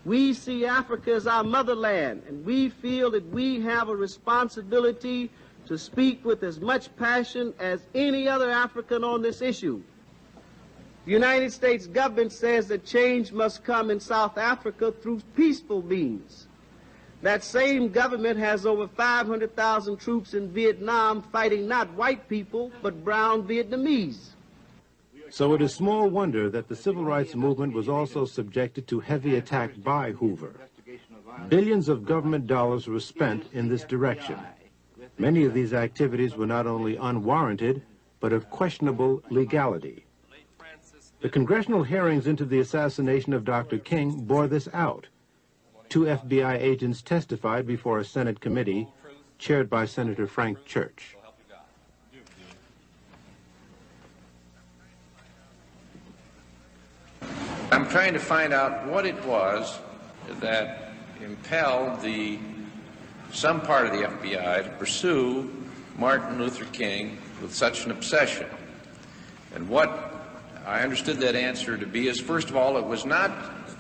[SPEAKER 6] We see Africa as our motherland, and we feel that we have a responsibility to speak with as much passion as any other African on this issue. The United States government says that change must come in South Africa through peaceful means. That same government has over 500,000 troops in Vietnam fighting not white people, but brown Vietnamese.
[SPEAKER 4] So it is small wonder that the civil rights movement was also subjected to heavy attack by Hoover. Billions of government dollars were spent in this direction. Many of these activities were not only unwarranted, but of questionable legality. The congressional hearings into the assassination of Dr. King bore this out. 2 FBI agents testified before a Senate committee chaired by Senator Frank Church.
[SPEAKER 7] I'm trying to find out what it was that impelled some part of the FBI to pursue Martin Luther King with such an obsession. And what I understood that answer to be is, first of all, it was not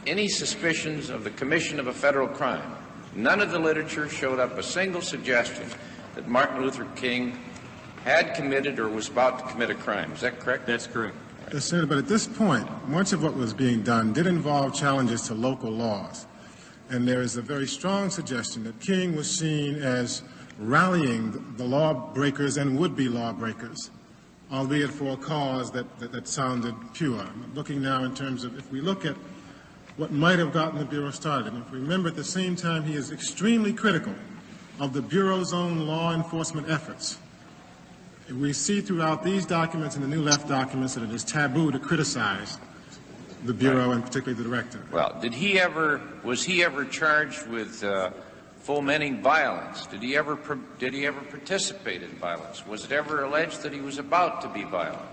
[SPEAKER 7] any suspicions of the commission of a federal crime. None of the literature showed up a single suggestion that Martin Luther King had committed or was about to commit a crime. Is that correct?
[SPEAKER 8] That's correct.
[SPEAKER 9] Yes, Senator, but at this point, much of what was being done did involve challenges to local laws. And there is a very strong suggestion that King was seen as rallying the lawbreakers and would-be lawbreakers, albeit for a cause that sounded pure. I'm looking now in terms of, if we look at what might have gotten the Bureau started, and if we remember at the same time he is extremely critical of the Bureau's own law enforcement efforts. We see throughout these documents and the New Left documents that it is taboo to criticize the Bureau and particularly the director.
[SPEAKER 7] Well, was he ever charged with fomenting violence? Did he ever participate in violence? Was it ever alleged that he was about to be violent?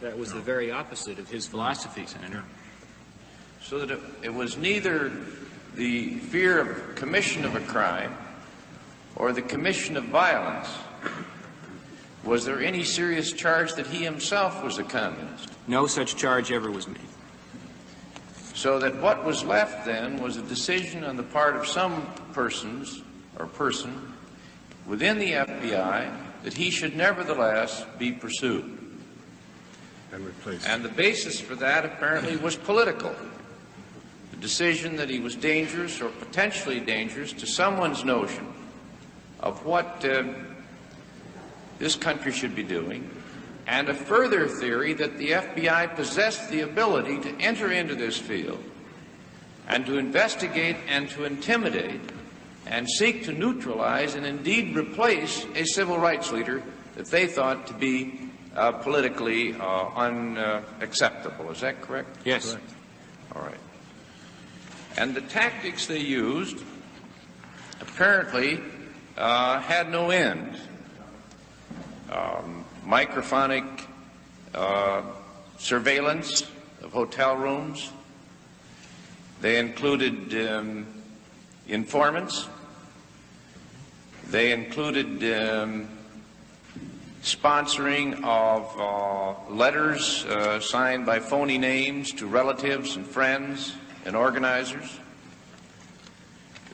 [SPEAKER 8] That was the very opposite of his philosophy, Senator.
[SPEAKER 7] So that it was neither the fear of commission of a crime or the commission of violence. Was there any serious charge that he himself was a communist?
[SPEAKER 8] No such charge ever was made.
[SPEAKER 7] So that what was left then was a decision on the part of some persons or person within the FBI that he should nevertheless be pursued.
[SPEAKER 9] And replaced.
[SPEAKER 7] And the basis for that apparently was political. The decision that he was dangerous or potentially dangerous to someone's notion of what this country should be doing, and a further theory that the FBI possessed the ability to enter into this field and to investigate and to intimidate and seek to neutralize and indeed replace a civil rights leader that they thought to be politically unacceptable. Is that correct?
[SPEAKER 8] Yes.
[SPEAKER 9] Correct.
[SPEAKER 7] All right. And the tactics they used apparently had no end. Microphonic surveillance of hotel rooms. They included informants. They included sponsoring of letters signed by phony names to relatives and friends and organizers.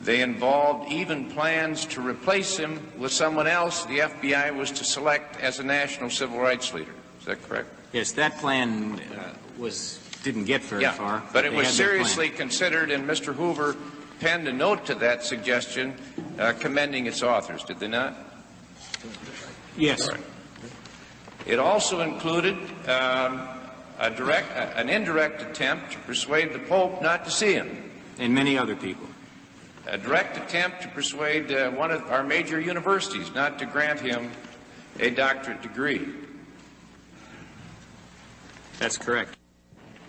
[SPEAKER 7] They involved even plans to replace him with someone else the FBI was to select as a national civil rights leader. Is that correct?
[SPEAKER 8] Yes, that plan didn't get very far.
[SPEAKER 7] But it was seriously considered, and Mr. Hoover penned a note to that suggestion commending its authors, did they not?
[SPEAKER 8] Yes.
[SPEAKER 7] Right. It also included an indirect attempt to persuade the Pope not to see him.
[SPEAKER 8] And many other people.
[SPEAKER 7] A direct attempt to persuade one of our major universities not to grant him a doctorate degree.
[SPEAKER 8] That's correct.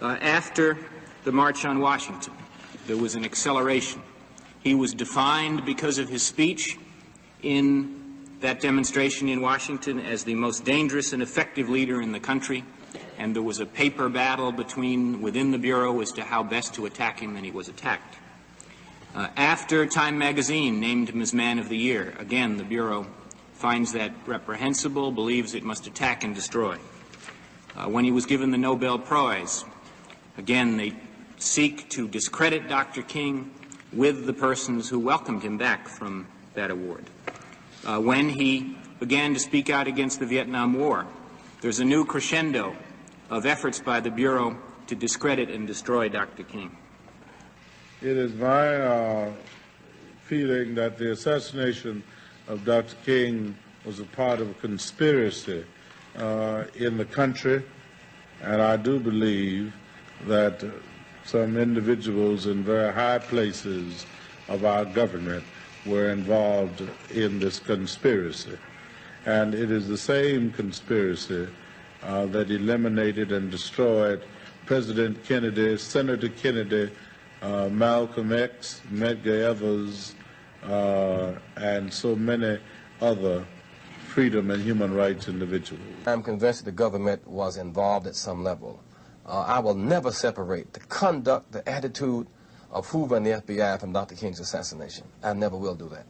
[SPEAKER 8] After the March on Washington, there was an acceleration. He was defined because of his speech in that demonstration in Washington as the most dangerous and effective leader in the country, and there was a paper battle within the Bureau as to how best to attack him, and he was attacked. After Time magazine named him as Man of the Year, again, the Bureau finds that reprehensible, believes it must attack and destroy. When he was given the Nobel Prize, again, they seek to discredit Dr. King with the persons who welcomed him back from that award. When he began to speak out against the Vietnam War, there's a new crescendo of efforts by the Bureau to discredit and destroy Dr. King.
[SPEAKER 10] It is my feeling that the assassination of Dr. King was a part of a conspiracy in the country, and I do believe that some individuals in very high places of our government were involved in this conspiracy. And it is the same conspiracy that eliminated and destroyed President Kennedy, Senator Kennedy, Malcolm X, Medgar Evers, and so many other freedom and human rights individuals.
[SPEAKER 11] I'm convinced the government was involved at some level. I will never separate the conduct, the attitude of Hoover and the FBI from Dr. King's assassination. I never will do that.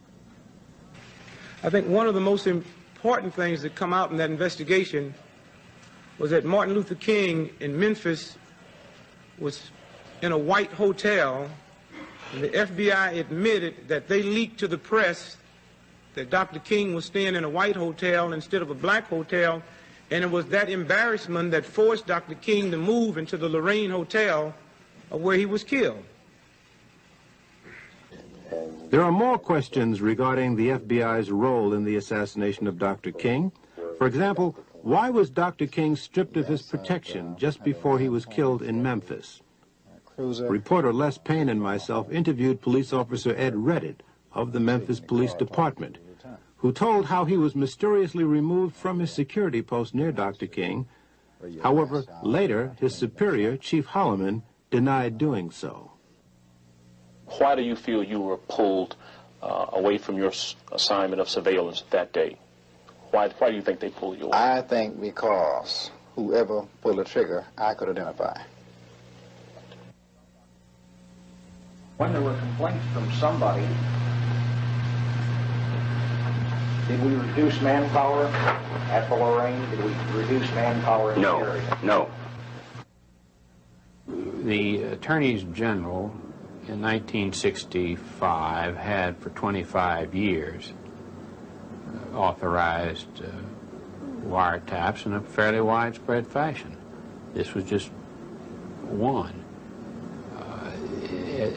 [SPEAKER 12] I think one of the most important things that come out in that investigation was that Martin Luther King in Memphis was in a white hotel, and the FBI admitted that they leaked to the press that Dr. King was staying in a white hotel instead of a black hotel, and it was that embarrassment that forced Dr. King to move into the Lorraine Hotel where he was killed.
[SPEAKER 4] There are more questions regarding the FBI's role in the assassination of Dr. King. For example, why was Dr. King stripped of his protection just before he was killed in Memphis? Reporter Les Payne and myself interviewed police officer Ed Reddit of the Memphis Police Department, who told how he was mysteriously removed from his security post near Dr. King. However, later, his superior, Chief Holloman, denied doing so.
[SPEAKER 13] Why do you feel you were pulled away from your assignment of surveillance that day? Why do you think they pulled you away?
[SPEAKER 14] I think because whoever pulled the trigger, I could identify.
[SPEAKER 15] When there were complaints from somebody, did we reduce manpower at the Lorraine? Did we reduce manpower in the area?
[SPEAKER 13] No.
[SPEAKER 16] The attorneys general in 1965 had for 25 years authorized wiretaps in a fairly widespread fashion. This was just one.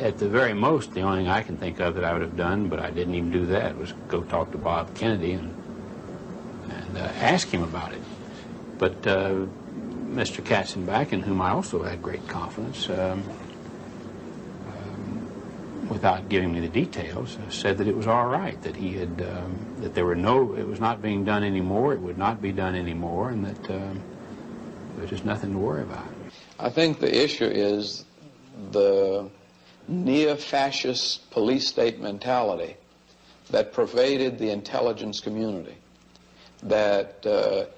[SPEAKER 16] At the very most, the only thing I can think of that I would have done, but I didn't even do that, was go talk to Bob Kennedy and ask him about it. But Mr. Katzenbach, in whom I also had great confidence, without giving me the details, said that it was all right, that he had, that there were it was not being done anymore, it would not be done anymore, and that there was just nothing to worry about.
[SPEAKER 17] I think the issue is the neo-fascist police state mentality that pervaded the intelligence community, that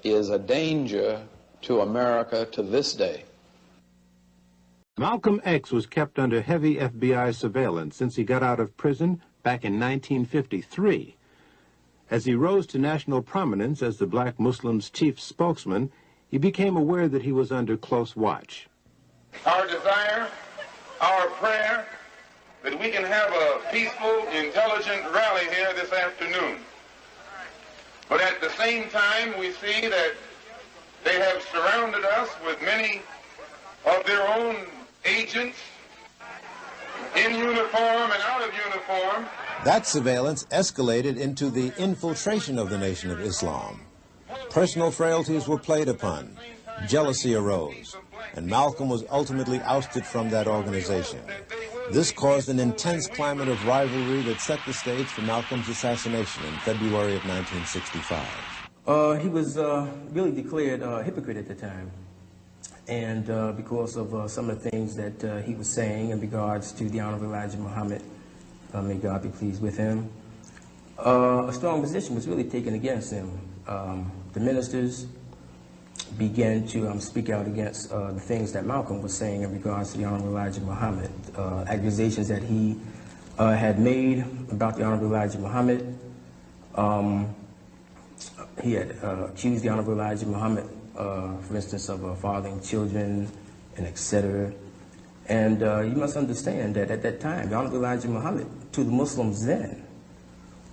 [SPEAKER 17] is a danger to America to this day.
[SPEAKER 4] Malcolm X was kept under heavy FBI surveillance since he got out of prison back in 1953. As he rose to national prominence as the Black Muslims' chief spokesman, he became aware that he was under close watch.
[SPEAKER 5] Our desire, our prayer, that we can have a peaceful, intelligent rally here this afternoon. But at the same time, we see that they have surrounded us with many of their own agents, in uniform and out of uniform.
[SPEAKER 1] That surveillance escalated into the infiltration of the Nation of Islam. Personal frailties were played upon, jealousy arose, and Malcolm was ultimately ousted from that organization. This caused an intense climate of rivalry that set the stage for Malcolm's assassination in February of 1965.
[SPEAKER 18] He was really declared a hypocrite at the time. and because of some of the things that he was saying in regards to the Honorable Elijah Muhammad, may God be pleased with him, a strong position was really taken against him. The ministers began to speak out against the things that Malcolm was saying in regards to the Honorable Elijah Muhammad, accusations that he had made about the Honorable Elijah Muhammad. He had accused the Honorable Elijah Muhammad, for instance, of fathering children and etc. And you must understand that at that time, the Honorable Elijah Muhammad, to the Muslims then,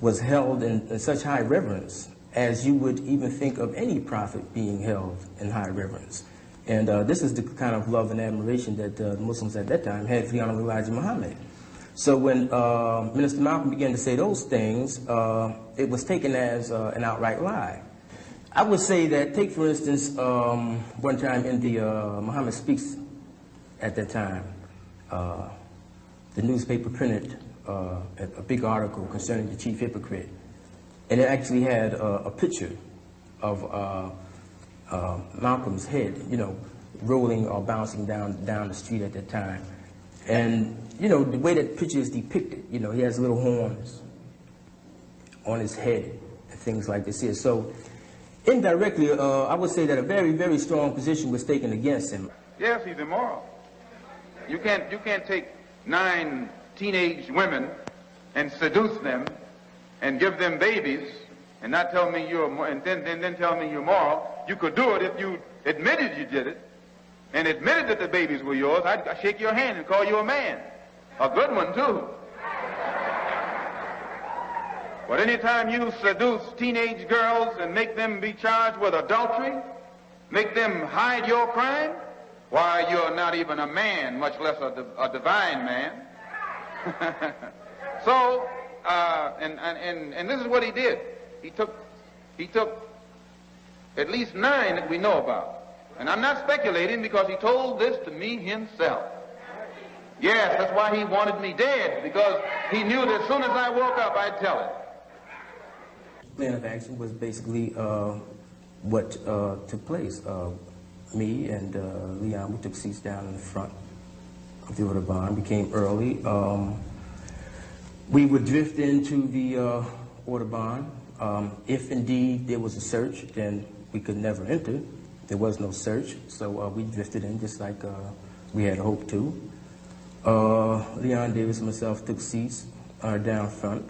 [SPEAKER 18] was held in such high reverence as you would even think of any prophet being held in high reverence. And this is the kind of love and admiration that the Muslims at that time had for the Honorable Elijah Muhammad. So when Minister Malcolm began to say those things, it was taken as an outright lie. I would say that, take for instance, one time in the Muhammad Speaks at that time, the newspaper printed a big article concerning the chief hypocrite. And it actually had a picture of Malcolm's head, you know, rolling or bouncing down the street at that time. And, you know, the way that picture is depicted, you know, he has little horns on his head and things like this here. So indirectly, I would say that a very, very strong position was taken against him.
[SPEAKER 19] Yes, he's immoral. You can't take 9 teenage women and seduce them and give them babies and not tell me and then tell me you're moral. You could do it if you admitted you did it and admitted that the babies were yours. I'd shake your hand and call you a man. A good one, too. But anytime you seduce teenage girls and make them be charged with adultery, make them hide your crime, why, you're not even a man, much less a divine man. So, and this is what he did. He took at least 9 that we know about. And I'm not speculating because he told this to me himself. Yes, that's why he wanted me dead, because he knew that as soon as I woke up, I'd tell it.
[SPEAKER 18] Plan of action was basically what took place. Me and Leon, we took seats down in the front of the Audubon, became early. We would drift into the Audubon. If indeed there was a search, then we could never enter. There was no search, so we drifted in just like we had hoped to. Leon Davis and myself took seats down front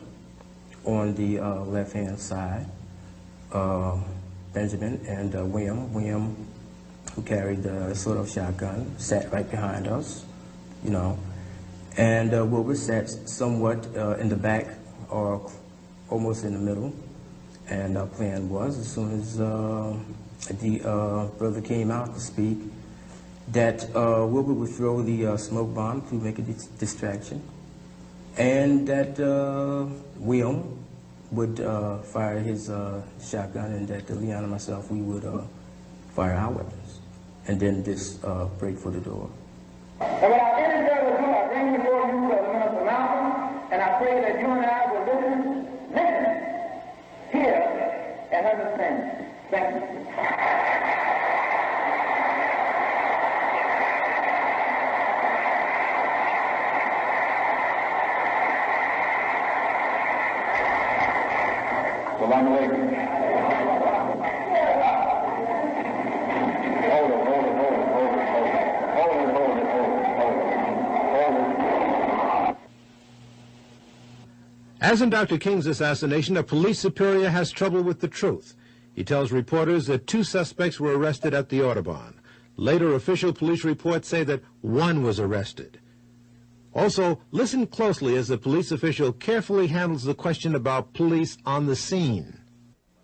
[SPEAKER 18] on the left-hand side. Benjamin and William, who carried the sort-of shotgun, sat right behind us, you know. And Wilbur sat somewhat in the back or almost in the middle. And our plan was, as soon as the brother came out to speak, that Wilbur would throw the smoke bomb to make a distraction, and that William would fire his shotgun, and that Leon and myself, we would fire our weapons, and then just break for the door.
[SPEAKER 20] And without any further ado, I bring before you Minister Malcolm, and I pray that you and I will listen, hear, and understand. Thank you.
[SPEAKER 19] Salaam alaikum.
[SPEAKER 4] As in Dr. King's assassination, a police superior has trouble with the truth. He tells reporters that 2 suspects were arrested at the Audubon. Later, official police reports say that 1 was arrested. Also, listen closely as the police official carefully handles the question about police on the scene.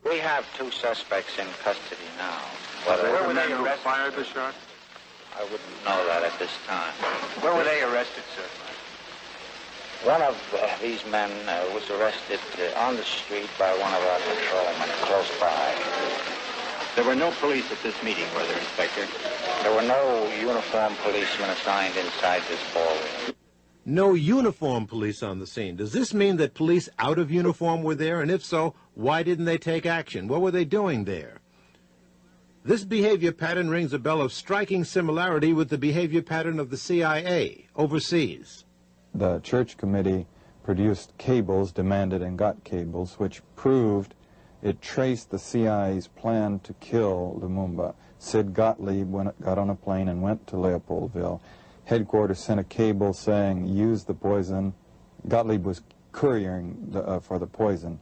[SPEAKER 21] We have 2 suspects in custody now.
[SPEAKER 19] Where were they arrested? Fired the shot?
[SPEAKER 21] I wouldn't know that at this time.
[SPEAKER 19] Where were they arrested, sir?
[SPEAKER 21] One of these men was arrested on the street by one of our patrolmen close by.
[SPEAKER 22] There were no police at this meeting, were there, Inspector?
[SPEAKER 21] There were no uniformed policemen assigned inside this ballroom.
[SPEAKER 4] No uniformed police on the scene. Does this mean that police out of uniform were there? And if so, why didn't they take action? What were they doing there? This behavior pattern rings a bell of striking similarity with the behavior pattern of the CIA overseas.
[SPEAKER 2] The Church Committee produced cables, demanded and got cables, which proved it traced the CIA's plan to kill Lumumba. Sid Gottlieb got on a plane and went to Leopoldville. Headquarters sent a cable saying, use the poison. Gottlieb was couriering for the poison.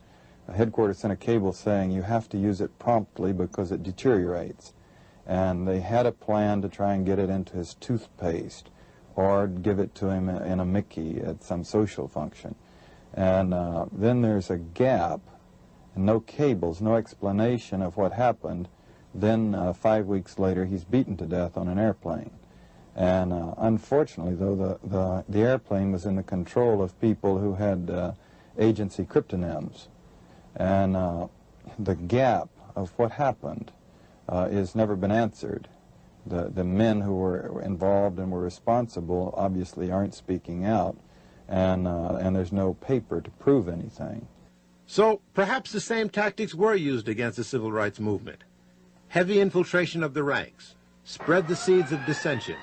[SPEAKER 2] Headquarters sent a cable saying, you have to use it promptly because it deteriorates. And they had a plan to try and get it into his toothpaste or give it to him in a Mickey at some social function. And then there's a gap, and no cables, no explanation of what happened. Then 5 weeks later, he's beaten to death on an airplane. And unfortunately, though, the airplane was in the control of people who had agency cryptonyms. And the gap of what happened has never been answered. The men who were involved and were responsible obviously aren't speaking out, and there's no paper to prove anything.
[SPEAKER 4] So perhaps the same tactics were used against the civil rights movement. Heavy infiltration of the ranks, spread the seeds of dissension,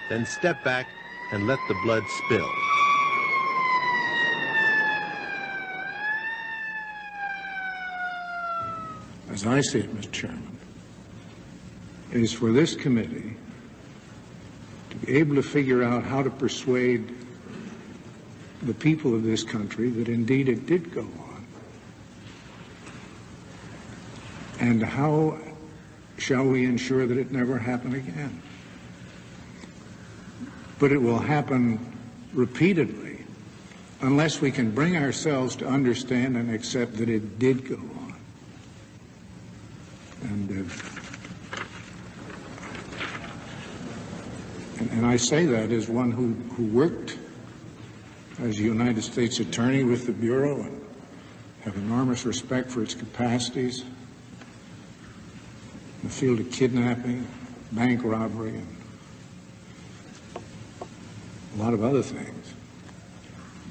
[SPEAKER 4] then step back and let the blood spill.
[SPEAKER 3] As I see it, Mr. Chairman, it is for this committee to be able to figure out how to persuade the people of this country that indeed it did go on. And how shall we ensure that it never happen again? But it will happen repeatedly unless we can bring ourselves to understand and accept that it did go on. And I say that as one who worked as a United States attorney with the Bureau and have enormous respect for its capacities in the field of kidnapping, bank robbery, and a lot of other things,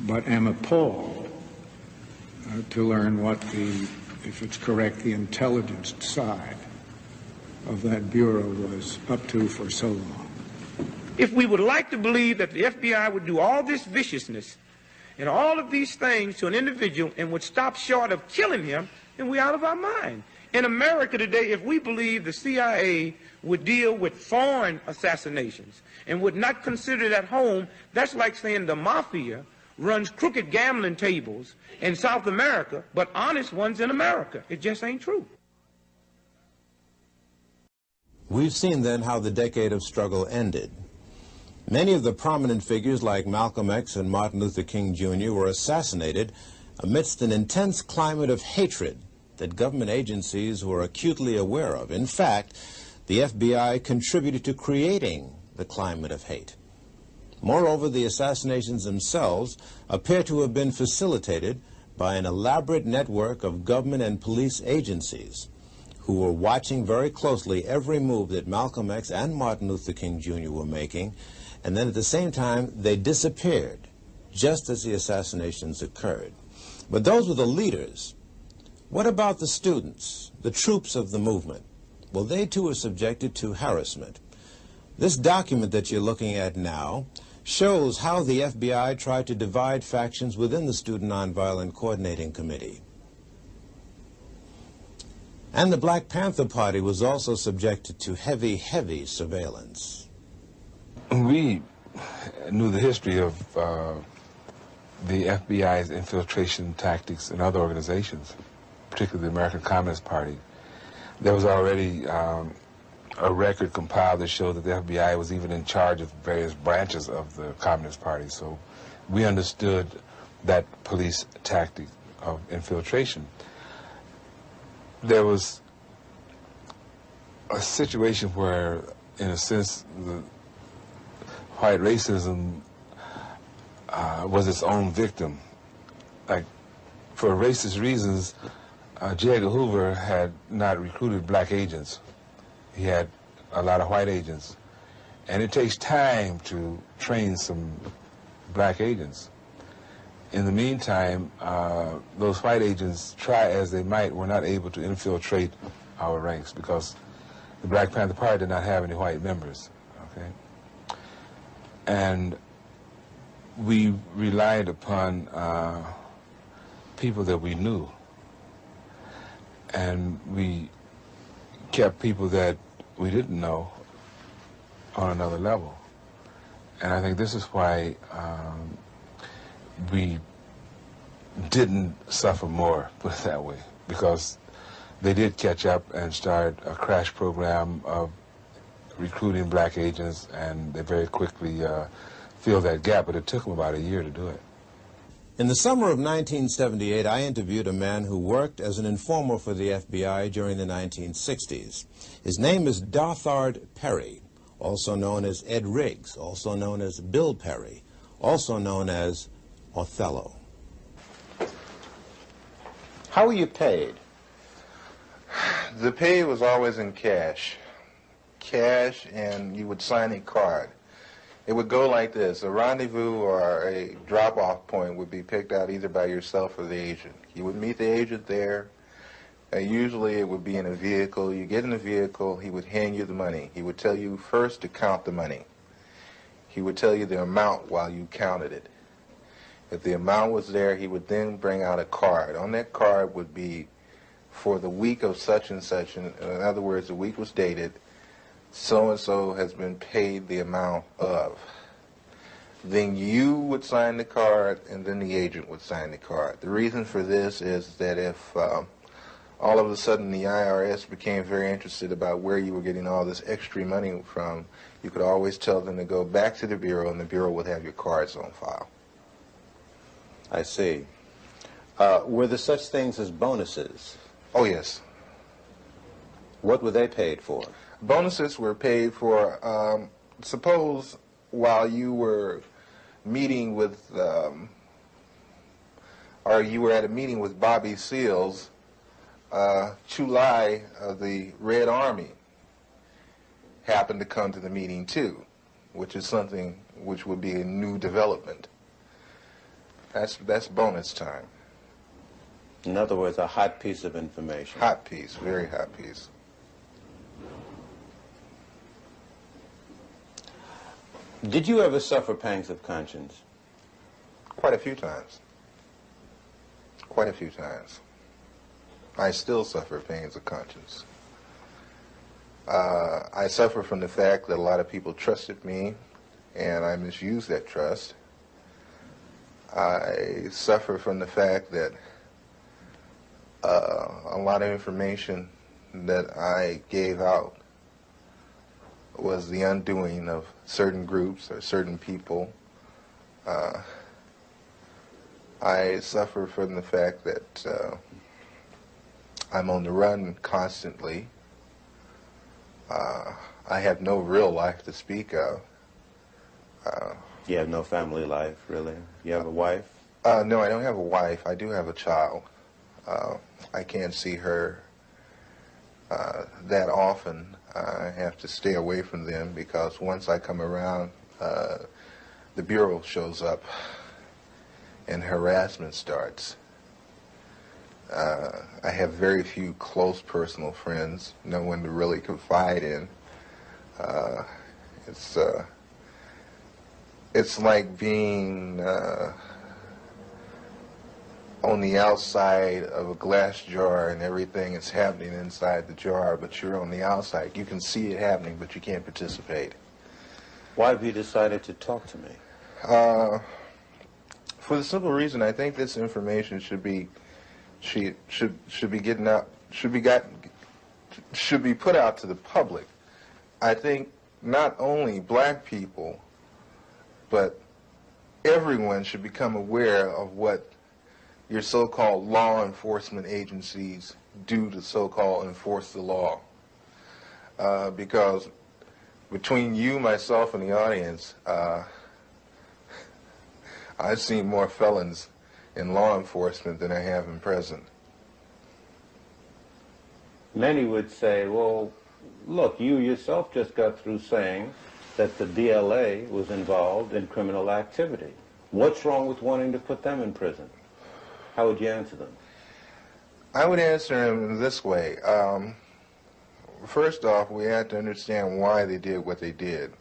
[SPEAKER 3] but am appalled to learn what if it's correct, the intelligence side of that Bureau was up to for so long.
[SPEAKER 12] If we would like to believe that the FBI would do all this viciousness and all of these things to an individual and would stop short of killing him, then we're out of our mind. In America today, if we believe the CIA would deal with foreign assassinations and would not consider it at home, that's like saying the mafia runs crooked gambling tables in South America, but honest ones in America. It just ain't true.
[SPEAKER 4] We've seen then how the decade of struggle ended. Many of the prominent figures like Malcolm X and Martin Luther King Jr. were assassinated amidst an intense climate of hatred that government agencies were acutely aware of. In fact, the FBI contributed to creating the climate of hate. Moreover, the assassinations themselves appear to have been facilitated by an elaborate network of government and police agencies who were watching very closely every move that Malcolm X and Martin Luther King Jr. were making, and then at the same time they disappeared just as the assassinations occurred. But those were the leaders. What about the students, the troops of the movement? Well, they too were subjected to harassment. This document that you're looking at now shows how the FBI tried to divide factions within the Student Nonviolent Coordinating Committee. And the Black Panther Party was also subjected to heavy, heavy surveillance.
[SPEAKER 23] We knew the history of the FBI's infiltration tactics in other organizations, particularly the American Communist Party. There was already a record compiled that showed that the FBI was even in charge of various branches of the Communist Party. So we understood that police tactic of infiltration. There was a situation where, in a sense, the white racism was its own victim. Like, for racist reasons, J. Edgar Hoover had not recruited black agents. He had a lot of white agents. And it takes time to train some black agents. In the meantime, those white agents, try as they might, were not able to infiltrate our ranks because the Black Panther Party did not have any white members, okay? And we relied upon people that we knew. And we kept people that we didn't know on another level. And I think this is why we didn't suffer more, put it that way, because they did catch up and start a crash program of recruiting black agents, and they very quickly filled that gap, but it took them about a year to do it.
[SPEAKER 1] In the summer of 1978, I interviewed a man who worked as an informer for the FBI during the 1960s. His name is Dothard Perry, also known as Ed Riggs, also known as Bill Perry, also known as Othello. How were you paid?
[SPEAKER 6] The pay was always in cash. Cash, and you would sign a card. It would go like this. A rendezvous or a drop-off point would be picked out either by yourself or the agent. You would meet the agent there. Usually it would be in a vehicle. You get in the vehicle, he would hand you the money. He would tell you first to count the money. He would tell you the amount while you counted it. If the amount was there, he would then bring out a card. On that card would be for the week of such and such. In other words, the week was dated. So-and-so has been paid the amount of. Then you would sign the card, and then the agent would sign the card. The reason for this is that if all of a sudden the IRS became very interested about where you were getting all this extra money from, you could always tell them to go back to the Bureau, and the Bureau would have your cards on file.
[SPEAKER 1] I see. Were there such things as bonuses?
[SPEAKER 6] Oh, yes.
[SPEAKER 1] What were they paid for?
[SPEAKER 6] Bonuses were paid for, suppose while you were meeting with, or you were at a meeting with Bobby Seals, Chulai of the Red Army happened to come to the meeting too, which is something which would be a new development. That's bonus time.
[SPEAKER 1] In other words, a hot piece of information.
[SPEAKER 6] Hot piece, very hot piece.
[SPEAKER 1] Did you ever suffer pangs of conscience?
[SPEAKER 6] Quite a few times. Quite a few times. I still suffer pains of conscience. I suffer from the fact that a lot of people trusted me, and I misused that trust. I suffer from the fact that a lot of information that I gave out was the undoing of certain groups or certain people. I suffer from the fact that I'm on the run constantly. I have no real life to speak of.
[SPEAKER 1] You have no family life, really? You have a wife?
[SPEAKER 6] No, I don't have a wife. I do have a child. I can't see her that often. I have to stay away from them because once I come around, the Bureau shows up and harassment starts. I have very few close personal friends, no one to really confide in. It's like being on the outside of a glass jar and everything is happening inside the jar, but you're on the outside. You can see it happening, but you can't participate.
[SPEAKER 1] Why have you decided to talk to me?
[SPEAKER 6] For the simple reason, I think this information should be getting out, should be put out to the public. I think not only black people, but everyone should become aware of what your so-called law enforcement agencies do to so-called enforce the law. Because between you, myself, and the audience, I've seen more felons in law enforcement than I have in prison.
[SPEAKER 1] Many would say, well, look, you yourself just got through saying that the DLA was involved in criminal activity. What's wrong with wanting to put them in prison? How would you answer them?
[SPEAKER 6] I would answer them this way. first off, we have to understand why they did what they did.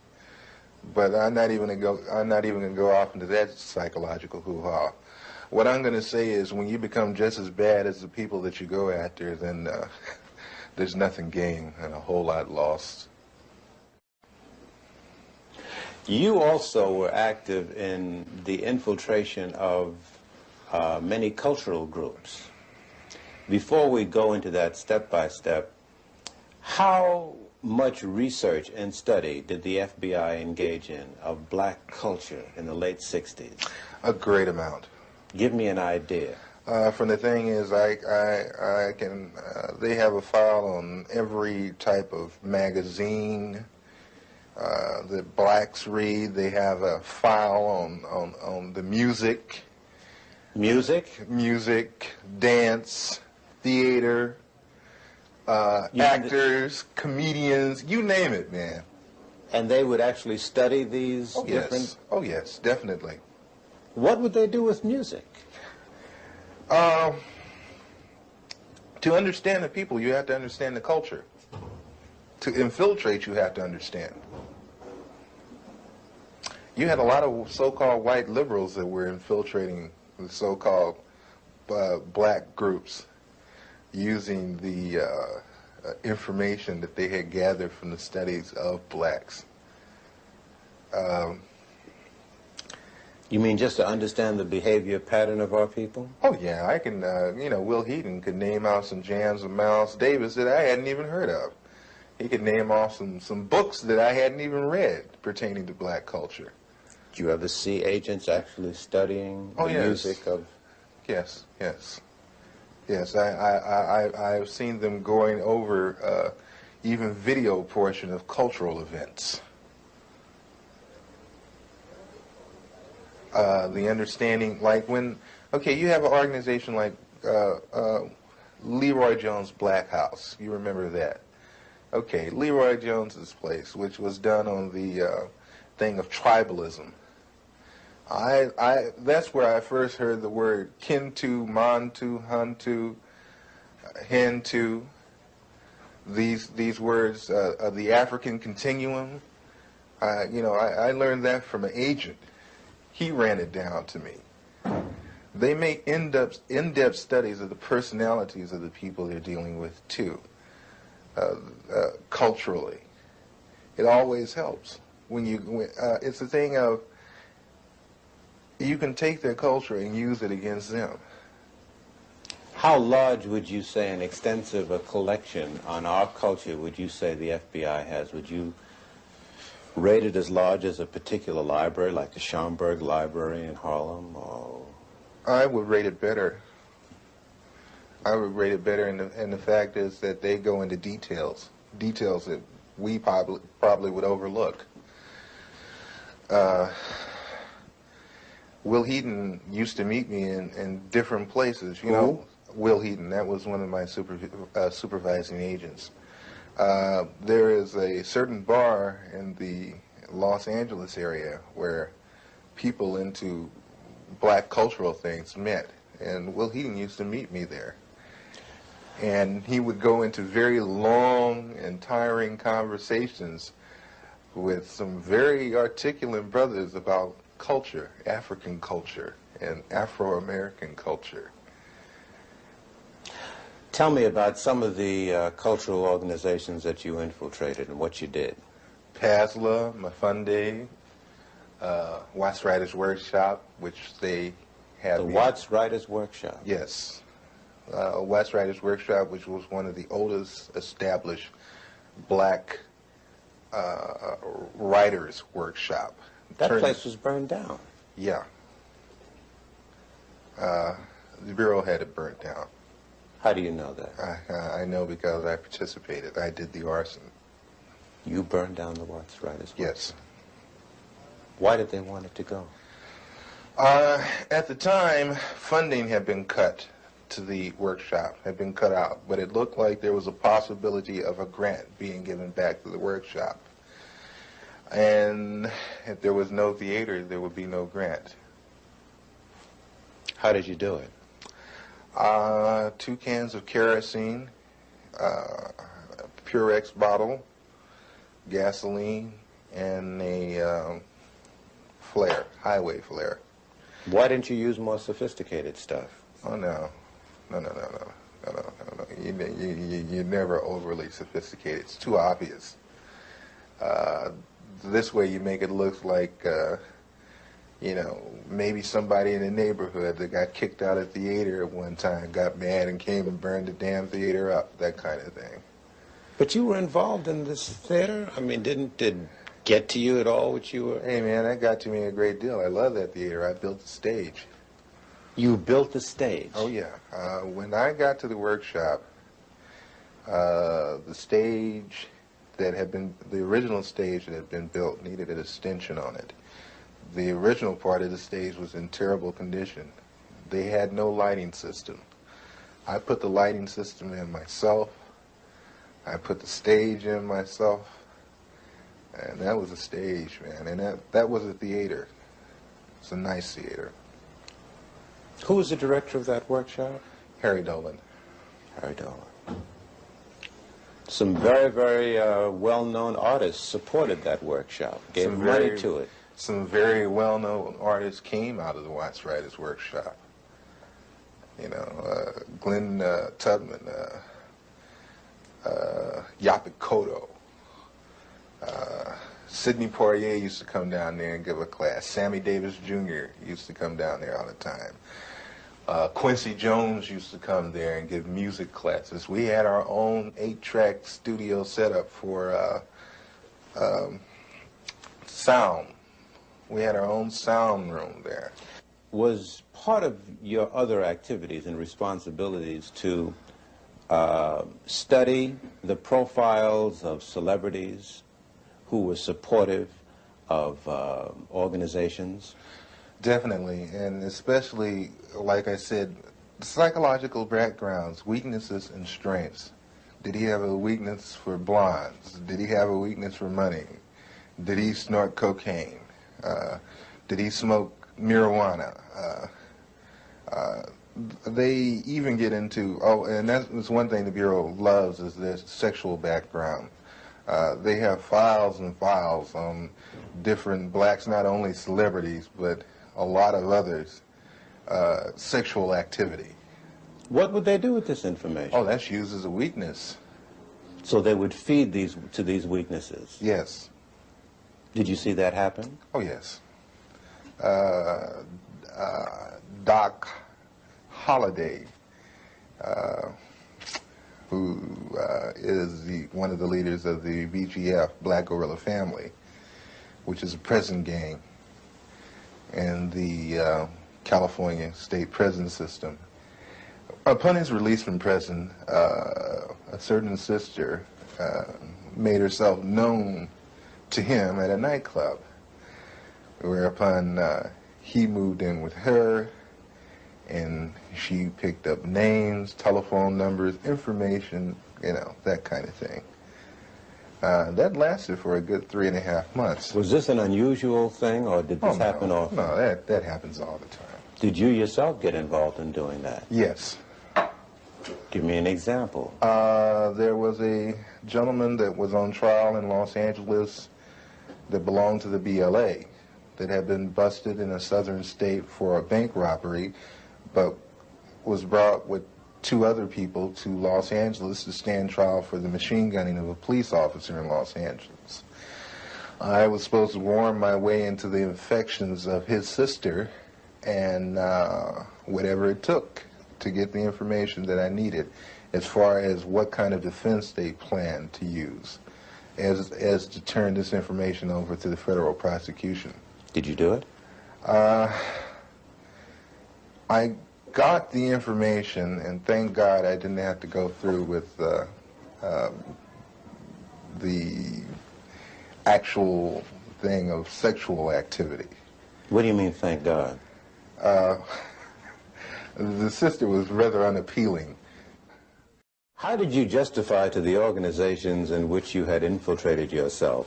[SPEAKER 6] But I'm not even gonna go off into that psychological hoo-ha. What I'm going to say is, when you become just as bad as the people that you go after, then there's nothing gained and a whole lot lost.
[SPEAKER 1] You also were active in the infiltration of many cultural groups. Before we go into that step by step, how much research and study did the FBI engage in of black culture in the late 60s?
[SPEAKER 6] A great amount.
[SPEAKER 1] Give me an idea.
[SPEAKER 6] From the thing is, I can, they have a file on every type of magazine that blacks read. They have a file on the music.
[SPEAKER 1] Music?
[SPEAKER 6] Music, dance, theater, actors, comedians, you name it, man.
[SPEAKER 1] And they would actually study these different...
[SPEAKER 6] Yes. Oh, yes, definitely.
[SPEAKER 1] What would they do with music?
[SPEAKER 6] To understand the people, you have to understand the culture. To infiltrate, you have to understand. You had a lot of so-called white liberals that were infiltrating the so-called black groups using the information that they had gathered from the studies of blacks.
[SPEAKER 1] You mean just to understand the behavior pattern of our people?
[SPEAKER 6] Oh, yeah, I can, you know, Will Heaton could name out some jams of Miles Davis that I hadn't even heard of. He could name off some books that I hadn't even read pertaining to black culture.
[SPEAKER 1] Did you ever see agents actually studying the music of...
[SPEAKER 6] Yes, yes. Yes, I've seen them going over even video portion of cultural events. The understanding, like when, okay, you have an organization like Leroy Jones Black House. You remember that? Okay, Leroy Jones's place, which was done on the thing of tribalism. That's where I first heard the word Kintu, Mantu, Huntu, Hentu. These words of the African continuum. You know, I learned that from an agent. He ran it down to me. They make in-depth studies of the personalities of the people they're dealing with, too, culturally. It always helps. It's a thing of, you can take their culture and use it against them.
[SPEAKER 1] How large would you say an extensive collection on our culture would you say the FBI has? Would you rate it as large as a particular library, like the Schomburg Library in Harlem? Or...
[SPEAKER 6] I would rate it better. I would rate it better, and the fact is that they go into details that we probably would overlook. Will Heaton used to meet me in different places. You know, Will Heaton, that was one of my supervising agents. There is a certain bar in the Los Angeles area where people into black cultural things met, and Will Heaton used to meet me there. And he would go into very long and tiring conversations with some very articulate brothers about culture, African culture, and Afro-American culture.
[SPEAKER 1] Tell me about some of the cultural organizations that you infiltrated and what you did.
[SPEAKER 6] PASLA, Mafunde, Watts Writers Workshop, which they have...
[SPEAKER 1] The Watts Writers Workshop?
[SPEAKER 6] Yes. Watts Writers Workshop, which was one of the oldest established black writers' workshop.
[SPEAKER 1] That place was burned down.
[SPEAKER 6] Yeah. The Bureau had it burnt down.
[SPEAKER 1] How do you know that?
[SPEAKER 6] I know because I participated. I did the arson.
[SPEAKER 1] You burned down the Watts Writers Workshop?
[SPEAKER 6] Yes.
[SPEAKER 1] Why did they want it to go?
[SPEAKER 6] At the time, funding had been cut to the workshop, had been cut out, but it looked like there was a possibility of a grant being given back to the workshop. And if there was no theater, there would be no grant.
[SPEAKER 1] How did you do it?
[SPEAKER 6] 2 cans of kerosene, Purex bottle, gasoline, and a flare, highway flare.
[SPEAKER 1] Why didn't you use more sophisticated stuff?
[SPEAKER 6] Oh, no. No. You're never overly sophisticated. It's too obvious. This way you make it look like, you know, maybe somebody in the neighborhood that got kicked out of the theater at one time got mad and came and burned the damn theater up, that kind of thing.
[SPEAKER 1] But you were involved in this theater? I mean, did it get to you at all what you were?
[SPEAKER 6] Hey, man, that got to me a great deal. I love that theater. I built the stage.
[SPEAKER 1] You built the stage?
[SPEAKER 6] Oh, yeah. When I got to the workshop, the stage that had been, the original stage that had been built needed an extension on it. The original part of the stage was in terrible condition. They had no lighting system. I put the lighting system in myself. I put the stage in myself. And that was a stage, man. And that was a theater. It's a nice theater.
[SPEAKER 1] Who was the director of that workshop?
[SPEAKER 6] Harry Dolan.
[SPEAKER 1] Harry Dolan. Some very, very well-known artists supported that workshop, gave money to it.
[SPEAKER 6] Some very well-known artists came out of the Watts Writers Workshop. You know, Glenn Tubman, Yaphet Kotto. Sidney Poitier used to come down there and give a class. Sammy Davis Jr. used to come down there all the time. Quincy Jones used to come there and give music classes. We had our own 8-track studio setup for sound. We had our own sound room there.
[SPEAKER 1] Was part of your other activities and responsibilities to study the profiles of celebrities who were supportive of organizations?
[SPEAKER 6] Definitely, and especially, like I said, psychological backgrounds, weaknesses and strengths. Did he have a weakness for blondes? Did he have a weakness for money? Did he snort cocaine? Did he smoke marijuana? They even get into, and that's one thing the Bureau loves, is their sexual background. They have files and files on different blacks, not only celebrities, but a lot of others, sexual activity.
[SPEAKER 1] What would they do with this information?
[SPEAKER 6] Oh, that's used as a weakness.
[SPEAKER 1] So they would feed to these weaknesses?
[SPEAKER 6] Yes.
[SPEAKER 1] Did you see that happen?
[SPEAKER 6] Oh, yes. Doc Holliday, who is one of the leaders of the BGF, Black Guerrilla Family, which is a prison gang in the California state prison system. Upon his release from prison, a certain sister made herself known to him at a nightclub, whereupon he moved in with her, and she picked up names, telephone numbers, information, you know, that kind of thing. That lasted for a good 3.5 months.
[SPEAKER 1] Was this an unusual thing, or did this happen often?
[SPEAKER 6] No, that happens all the time.
[SPEAKER 1] Did you yourself get involved in doing that?
[SPEAKER 6] Yes.
[SPEAKER 1] Give me an example.
[SPEAKER 6] There was a gentleman that was on trial in Los Angeles that belonged to the BLA that had been busted in a southern state for a bank robbery, but was brought with 2 other people to Los Angeles to stand trial for the machine gunning of a police officer in Los Angeles. I was supposed to worm my way into the infections of his sister and whatever it took to get the information that I needed as far as what kind of defense they planned to use as to turn this information over to the federal prosecution.
[SPEAKER 1] Did you do it?
[SPEAKER 6] I got the information, and thank God I didn't have to go through with the actual thing of sexual activity.
[SPEAKER 1] What do you mean, thank God?
[SPEAKER 6] The sister was rather unappealing.
[SPEAKER 1] How did you justify to the organizations in which you had infiltrated yourself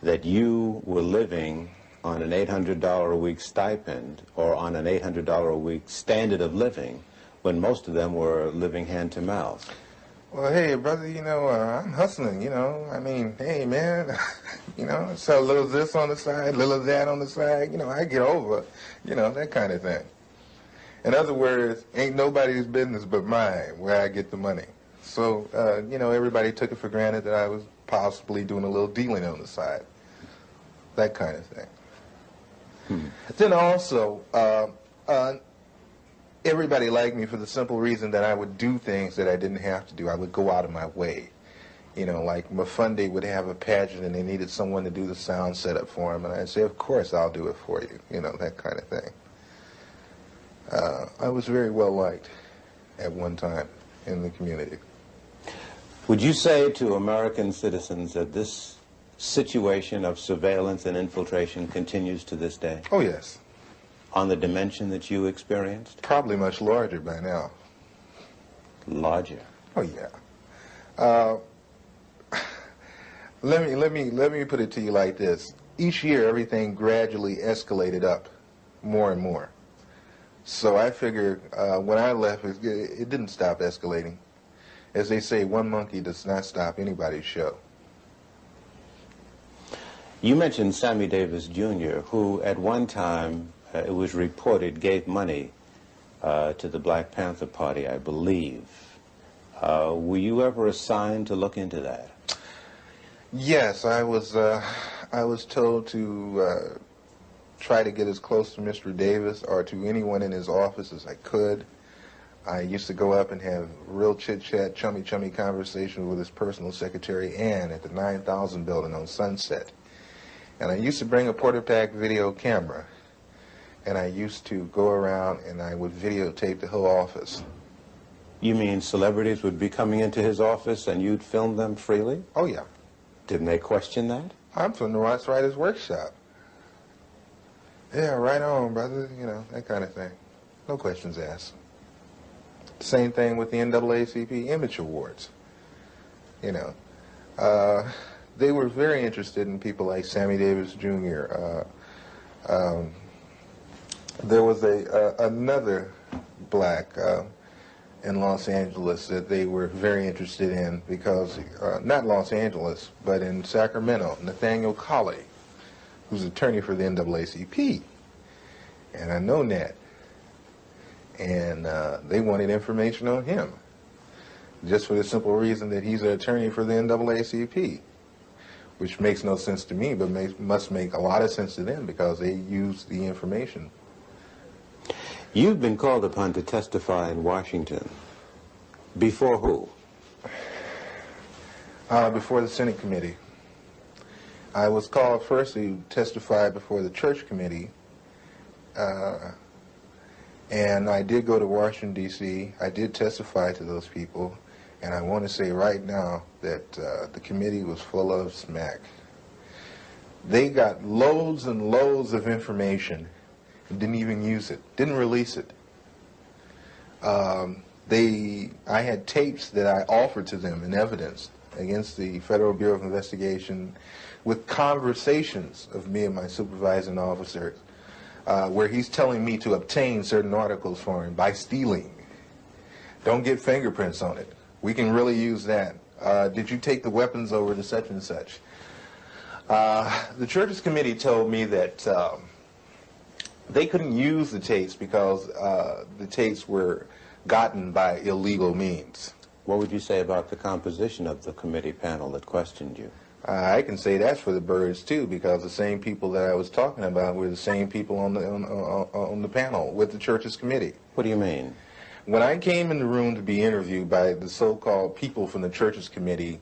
[SPEAKER 1] that you were living on an $800 a week stipend or on an $800 a week standard of living when most of them were living hand to mouth?
[SPEAKER 6] Well, hey, brother, I'm hustling, I mean, hey, man, sell a little this on the side, a little of that on the side, I get over, that kind of thing. In other words, ain't nobody's business but mine where I get the money. So, everybody took it for granted that I was possibly doing a little dealing on the side, that kind of thing. Then also, everybody liked me for the simple reason that I would do things that I didn't have to do. I would go out of my way. Like Mafunde would have a pageant and they needed someone to do the sound setup for him, and I'd say, of course, I'll do it for you, that kind of thing. I was very well liked at one time in the community.
[SPEAKER 1] Would you say to American citizens that this situation of surveillance and infiltration continues to this day?
[SPEAKER 6] Oh, yes.
[SPEAKER 1] On the dimension that you experienced?
[SPEAKER 6] Probably much larger by now.
[SPEAKER 1] Larger?
[SPEAKER 6] Oh, yeah. Let me put it to you like this. Each year, everything gradually escalated up more and more. So I figure when I left, it didn't stop escalating. As they say, one monkey does not stop anybody's show.
[SPEAKER 1] You mentioned Sammy Davis Jr., who at one time, it was reported, gave money to the Black Panther Party, I believe. Were you ever assigned to look into that?
[SPEAKER 6] Yes, I was told to try to get as close to Mr. Davis or to anyone in his office as I could. I used to go up and have real chit-chat, chummy conversation with his personal secretary, Ann, at the 9000 building on Sunset. And I used to bring a Portapak video camera, and I used to go around and I would videotape the whole office.
[SPEAKER 1] You mean celebrities would be coming into his office and you'd film them freely?
[SPEAKER 6] Oh, yeah.
[SPEAKER 1] Didn't they question that?
[SPEAKER 6] I'm from the Ross Writers Workshop. Yeah, right on, brother, that kind of thing. No questions asked. Same thing with the NAACP Image Awards. They were very interested in people like Sammy Davis Jr. There was another black in Los Angeles that they were very interested in because, not Los Angeles, but in Sacramento, Nathaniel Colley, who's attorney for the NAACP. And I know Nat. And they wanted information on him, just for the simple reason that he's an attorney for the NAACP, which makes no sense to me, but must make a lot of sense to them because they use the information.
[SPEAKER 1] You've been called upon to testify in Washington. Before who?
[SPEAKER 6] Before the Senate Committee. I was called first to testify before the Church Committee. And I did go to Washington, D.C. I did testify to those people. And I want to say right now that the committee was full of smack. They got loads and loads of information and didn't even use it, didn't release it. I had tapes that I offered to them in evidence against the Federal Bureau of Investigation with conversations of me and my supervising officers where he's telling me to obtain certain articles for him by stealing. Don't get fingerprints on it. We can really use that. Did you take the weapons over to such and such? The Churches Committee told me that they couldn't use the tapes because the tapes were gotten by illegal means.
[SPEAKER 1] What would you say about the composition of the committee panel that questioned you?
[SPEAKER 6] I can say that's for the birds too, because the same people that I was talking about were the same people on the panel with the Churches Committee.
[SPEAKER 1] What do you mean?
[SPEAKER 6] When I came in the room to be interviewed by the so-called people from the Churches Committee,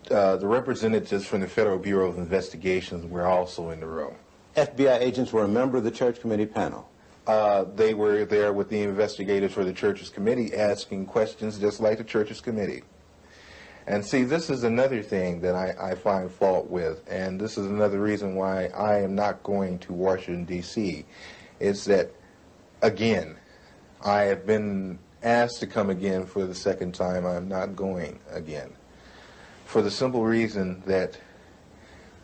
[SPEAKER 6] the representatives from the Federal Bureau of Investigations were also in the room.
[SPEAKER 1] FBI agents were a member of the Church Committee panel?
[SPEAKER 6] They were there with the investigators for the Churches Committee asking questions just like the Churches Committee. And see, this is another thing that I find fault with, and this is another reason why I am not going to Washington, D.C., is that, again, I have been asked to come again for the second time. I'm not going again. For the simple reason that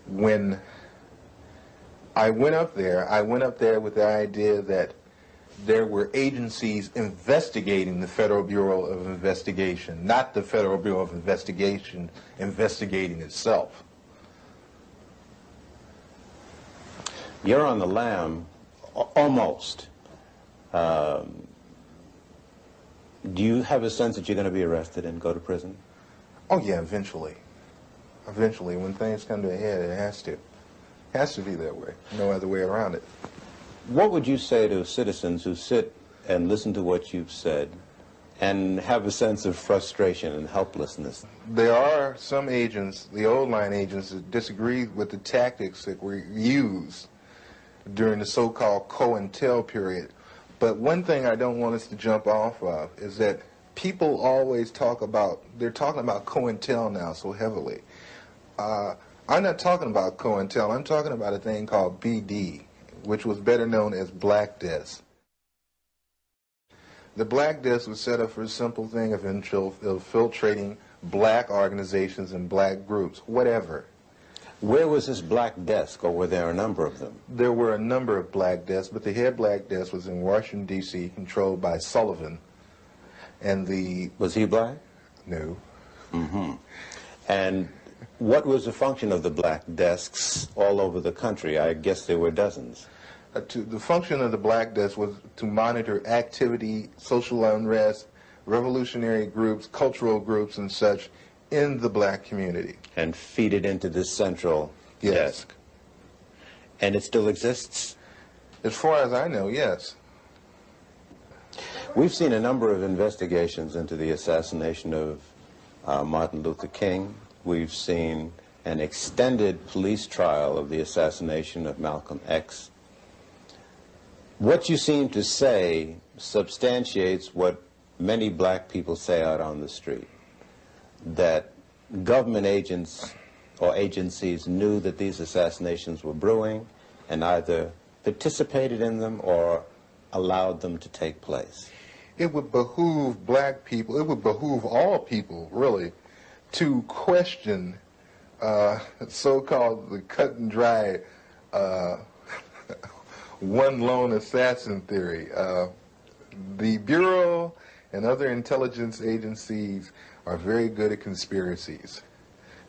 [SPEAKER 6] when I went up there with the idea that there were agencies investigating the Federal Bureau of Investigation, not the Federal Bureau of Investigation investigating itself.
[SPEAKER 1] You're on the lam, almost. Do you have a sense that you're going to be arrested and go to prison?
[SPEAKER 6] Oh yeah, eventually. Eventually, when things come to a head, it has to. It has to be that way. No other way around it.
[SPEAKER 1] What would you say to citizens who sit and listen to what you've said and have a sense of frustration and helplessness?
[SPEAKER 6] There are some agents, the old line agents, that disagree with the tactics that were used during the so-called COINTEL period. But one thing I don't want us to jump off of is that people always talk about, they're talking about COINTEL now so heavily. I'm not talking about COINTEL, I'm talking about a thing called BD, which was better known as Black Desk. The Black Desk was set up for a simple thing of infiltrating black organizations and black groups, whatever.
[SPEAKER 1] Where was this Black Desk, or were there a number of them?
[SPEAKER 6] There were a number of Black Desks, but the head Black Desk was in Washington, D.C., controlled by Sullivan. And the...
[SPEAKER 1] Was he black?
[SPEAKER 6] No.
[SPEAKER 1] Mm-hmm. And what was the function of the Black Desks all over the country? I guess there were dozens.
[SPEAKER 6] The function of the Black Desk was to monitor activity, social unrest, revolutionary groups, cultural groups, and such in the black community.
[SPEAKER 1] And feed it into this central desk. And it still exists?
[SPEAKER 6] As far as I know, yes.
[SPEAKER 1] We've seen a number of investigations into the assassination of Martin Luther King. We've seen an extended police trial of the assassination of Malcolm X. What you seem to say substantiates what many black people say out on the street, that government agents or agencies knew that these assassinations were brewing and either participated in them or allowed them to take place.
[SPEAKER 6] It would behoove black people, it would behoove all people, really, to question so-called the cut and dry one lone assassin theory. The Bureau and other intelligence agencies are very good at conspiracies.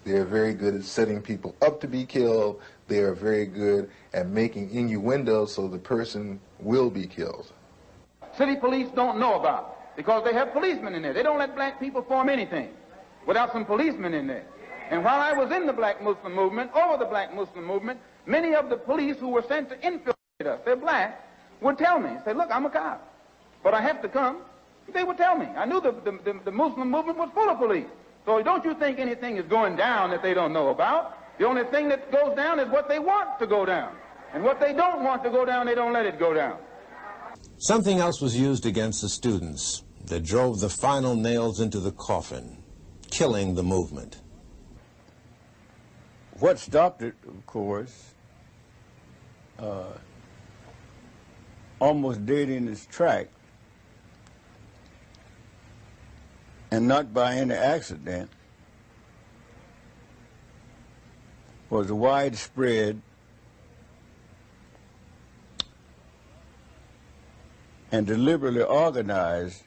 [SPEAKER 6] They are very good at setting people up to be killed. They are very good at making innuendos so the person will be killed.
[SPEAKER 19] City police don't know about it because they have policemen in there. They don't let black people form anything without some policemen in there. And while I was in the Black Muslim movement, over the Black Muslim movement, many of the police who were sent to infiltrate us, they're black, would tell me, say, look, I'm a cop, but I have to come. They would tell me. I knew the Muslim movement was full of police. So don't you think anything is going down that they don't know about. The only thing that goes down is what they want to go down. And what they don't want to go down, they don't let it go down.
[SPEAKER 1] Something else was used against the students that drove the final nails into the coffin, killing the movement.
[SPEAKER 7] What stopped it, of course, almost dead in its track, and not by any accident, was a widespread and deliberately organized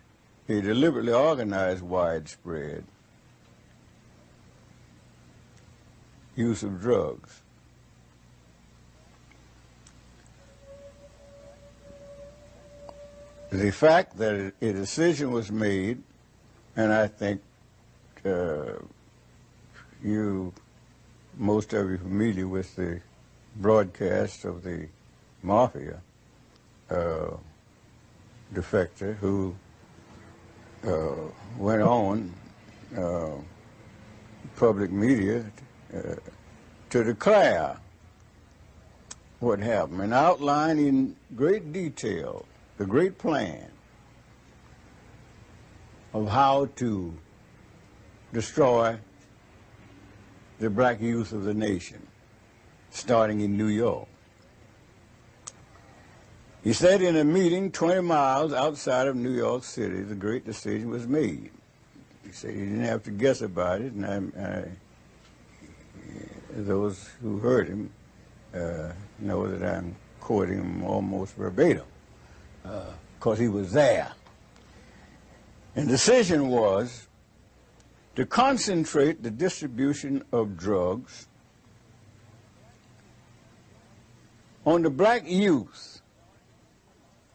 [SPEAKER 7] widespread use of drugs. The fact that a decision was made, and I think most of you are familiar with the broadcast of the mafia defector who went on public media to declare what happened and outline in great detail the great plan of how to destroy the black youth of the nation, starting in New York. He said in a meeting 20 miles outside of New York City, the great decision was made. He said he didn't have to guess about it, and those who heard him know that I'm quoting him almost verbatim. because he was there. And the decision was to concentrate the distribution of drugs on the black youth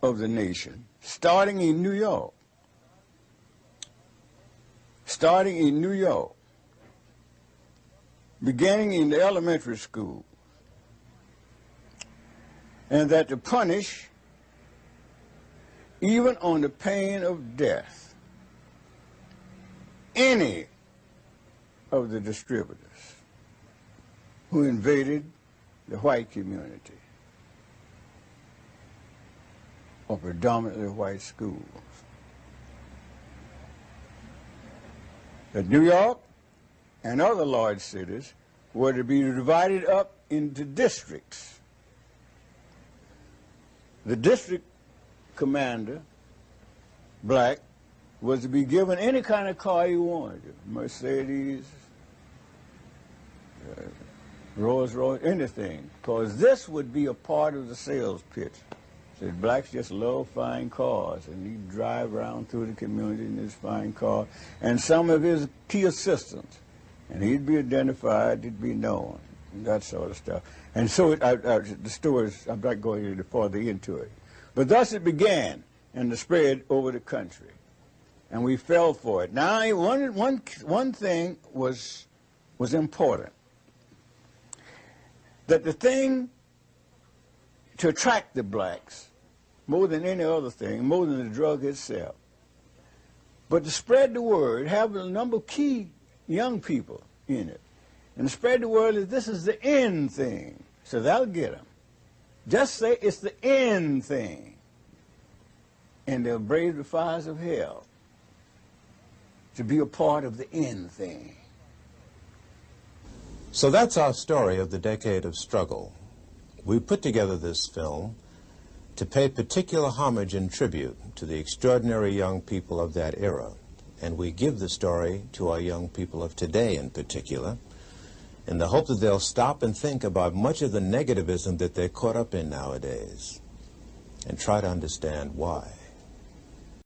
[SPEAKER 7] of the nation, starting in New York. Starting in New York, beginning in the elementary school, and that to punish, even on the pain of death, any of the distributors who invaded the white community or predominantly white schools. That New York and other large cities were to be divided up into districts. The district commander, black, was to be given any kind of car he wanted, Mercedes, Rolls Royce, anything, because this would be a part of the sales pitch. Said blacks just love fine cars, and he'd drive around through the community in his fine car, and some of his key assistants, and he'd be identified, he'd be known, and that sort of stuff. And so the stories, I'm not going any further into it. But thus it began, and the spread over the country, and we fell for it. Now, one thing was important, that the thing to attract the blacks, more than any other thing, more than the drug itself, but to spread the word, have a number of key young people in it, and to spread the word that this is the end thing, so that'll get them. Just say it's the end thing, and they'll brave the fires of hell to be a part of the end thing.
[SPEAKER 4] So that's our story of the decade of struggle. We put together this film to pay particular homage and tribute to the extraordinary young people of that era, and we give the story to our young people of today in particular, in the hope that they'll stop and think about much of the negativism that they're caught up in nowadays, and try to understand why.